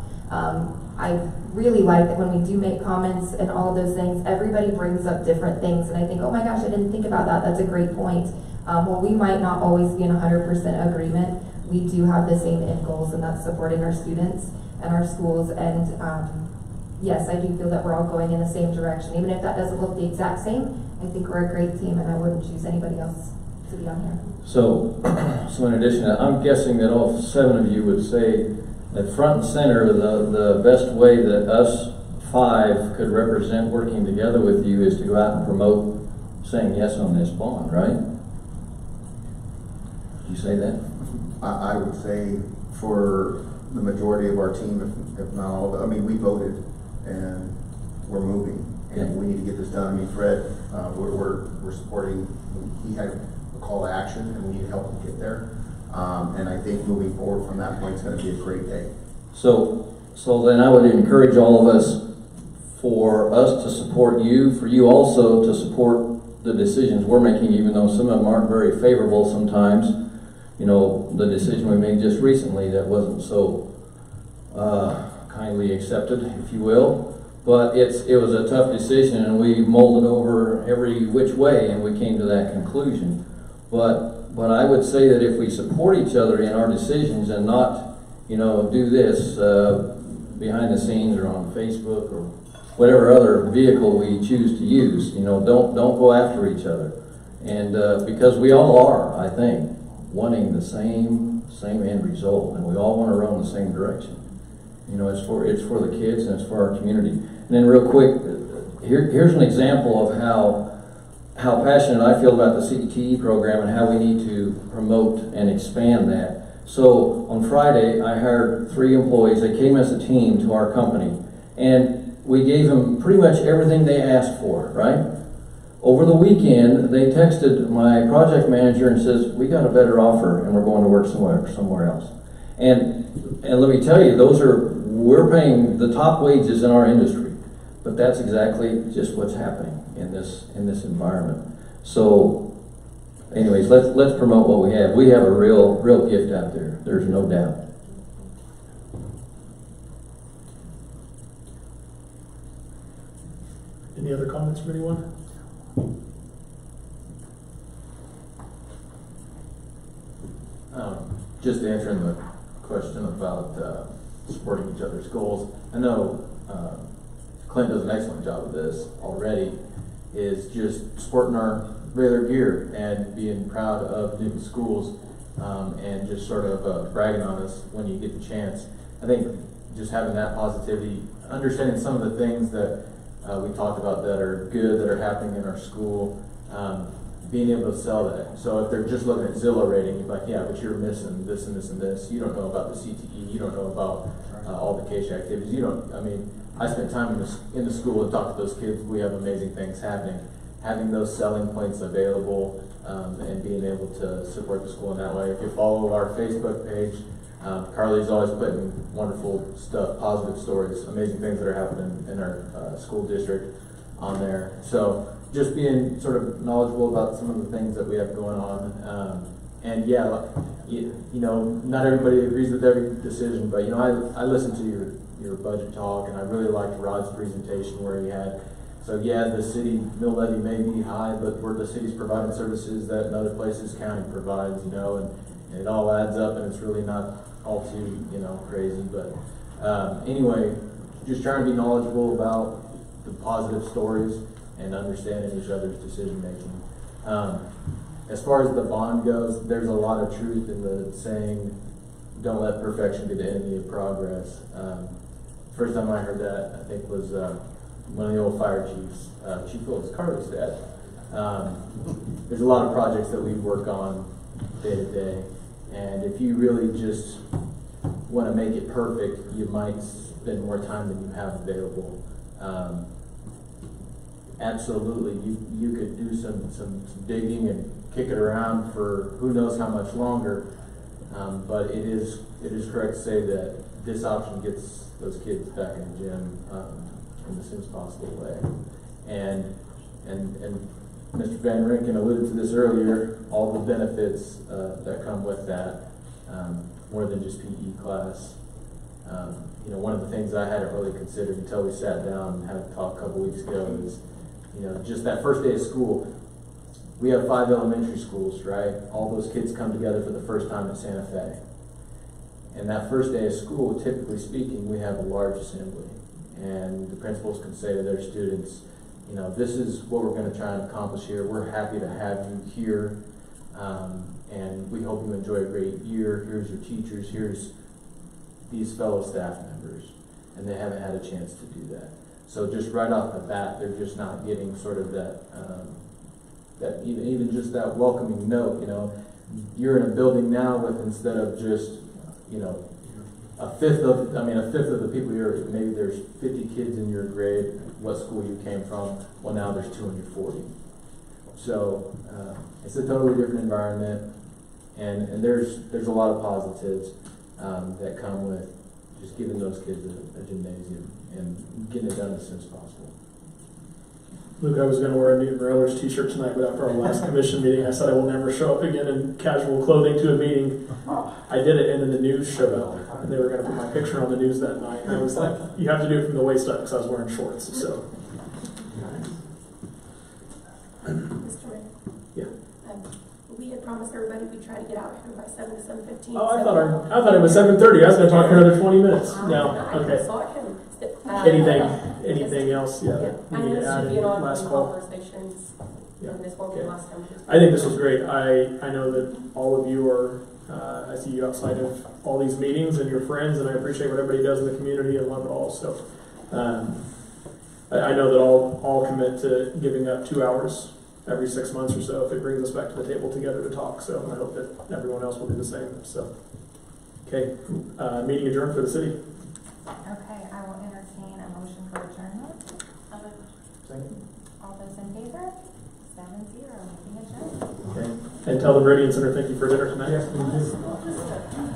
I really like that when we do make comments and all of those things, everybody brings up different things, and I think, oh my gosh, I didn't think about that. That's a great point. Well, we might not always be in 100% agreement. We do have the same end goals, and that's supporting our students and our schools. And yes, I do feel that we're all going in the same direction. Even if that doesn't look the exact same, I think we're a great team, and I wouldn't choose anybody else to be on here. So in addition to that, I'm guessing that all 7 of you would say that front and center, the best way that us 5 could represent working together with you is to go out and promote saying yes on this bond, right? Did you say that? I would say for the majority of our team, if not all of it, I mean, we voted and we're moving and we need to get this done. I mean, Fred, we're supporting, he had a call to action and we need help to get there. And I think moving forward from that point is going to be a great day. So then I would encourage all of us for us to support you, for you also to support the decisions we're making, even though some of them aren't very favorable sometimes. You know, the decision we made just recently that wasn't so kindly accepted, if you will. But it was a tough decision, and we mulled it over every which way, and we came to that conclusion. But I would say that if we support each other in our decisions and not, you know, do this behind the scenes or on Facebook or whatever other vehicle we choose to use, you know, don't go after each other. And because we all are, I think, wanting the same end result, and we all want to run the same direction. You know, it's for the kids and it's for our community. And then real quick, here's an example of how passionate I feel about the CTE program and how we need to promote and expand that. So on Friday, I hired 3 employees. They came as a team to our company, and we gave them pretty much everything they asked for, right? Over the weekend, they texted my project manager and says, we got a better offer and we're going to work somewhere else. And let me tell you, we're paying the top wages in our industry, but that's exactly just what's happening in this environment. So anyways, let's promote what we have. We have a real gift out there. There's no doubt. Any other comments from anyone? Just answering the question about supporting each other's goals. I know Clint does an excellent job of this already, is just supporting our regular gear and being proud of Newton schools and just sort of bragging on us when you get the chance. I think just having that positivity, understanding some of the things that we talked about that are good, that are happening in our school, being able to sell that. So if they're just looking at Zillow rating, you're like, yeah, but you're missing this and this and this. You don't know about the CTE. You don't know about all the CASH activities. You don't. I mean, I spent time in the school and talked to those kids. We have amazing things happening. Having those selling points available and being able to support the school in that way. If you follow our Facebook page, Carly's always putting wonderful stuff, positive stories, amazing things that are happening in our school district on there. So just being sort of knowledgeable about some of the things that we have going on And yeah, you know, not everybody agrees with every decision, but you know, I listened to your budget talk, and I really liked Rod's presentation where he had, so yeah, the city mill levy may be high, but we're the city's providing services that in other places county provides, you know, and it all adds up, and it's really not all too, you know, crazy. But anyway, just trying to be knowledgeable about the positive stories and understanding each other's decision making. As far as the bond goes, there's a lot of truth in the saying, don't let perfection be the enemy of progress. First time I heard that, I think, was one of the old fire chiefs, Chief Phillips Carter's dad. There's a lot of projects that we work on day to day, and if you really just want to make it perfect, you might spend more time than you have available. Absolutely, you could do some digging and kick it around for who knows how much longer, but it is correct to say that this option gets those kids back in the gym in the soonest possible way. And Mr. Van Rinken alluded to this earlier, all the benefits that come with that, more than just PE class. You know, one of the things I hadn't really considered until we sat down and had a talk a couple weeks ago is, you know, just that first day of school. We have 5 elementary schools, right? All those kids come together for the first time at Santa Fe. And that first day of school, typically speaking, we have a large assembly. And the principals can say to their students, you know, this is what we're going to try and accomplish here. We're happy to have you here. And we hope you enjoy a great year. Here's your teachers. Here's these fellow staff members. And they haven't had a chance to do that. So just right off the bat, they're just not getting sort of that, even just that welcoming note. You know, you're in a building now with, instead of just, you know, a fifth of the people here, maybe there's 50 kids in your grade, what school you came from. Well, now there's 240. So it's a totally different environment, and there's a lot of positives that come with just giving those kids a gymnasium and getting it done as soon as possible. Luke, I was going to wear a Newton Railers t-shirt tonight, but after our last commission meeting, I said I will never show up again in casual clothing to a meeting. I did it, and then the news showed up, and they were going to put my picture on the news that night. And I was like, you have to do it from the waist up, because I was wearing shorts. So, Mr. Ray? Yeah. We had promised everybody we'd try to get out here by 7 to 7:15. Oh, I thought it was 7:30. I was going to talk for another 20 minutes. No, okay. So I can. Anything else? Yeah. I know this should be an ongoing conversations, and this won't be the last time. I think this was great. I know that all of you are, I see you outside of all these meetings and your friends, and I appreciate what everybody does in the community and love it all. So I know that all commit to giving up 2 hours every 6 months or so if it brings us back to the table together to talk. So I hope that everyone else will do the same. So, okay, meeting adjourned for the city. Okay, I will entertain a motion for adjournment. Second. All those in favor? 7-0, meeting adjourned. Okay. And tell the Meridian Center thank you for dinner tonight. Yes, we do.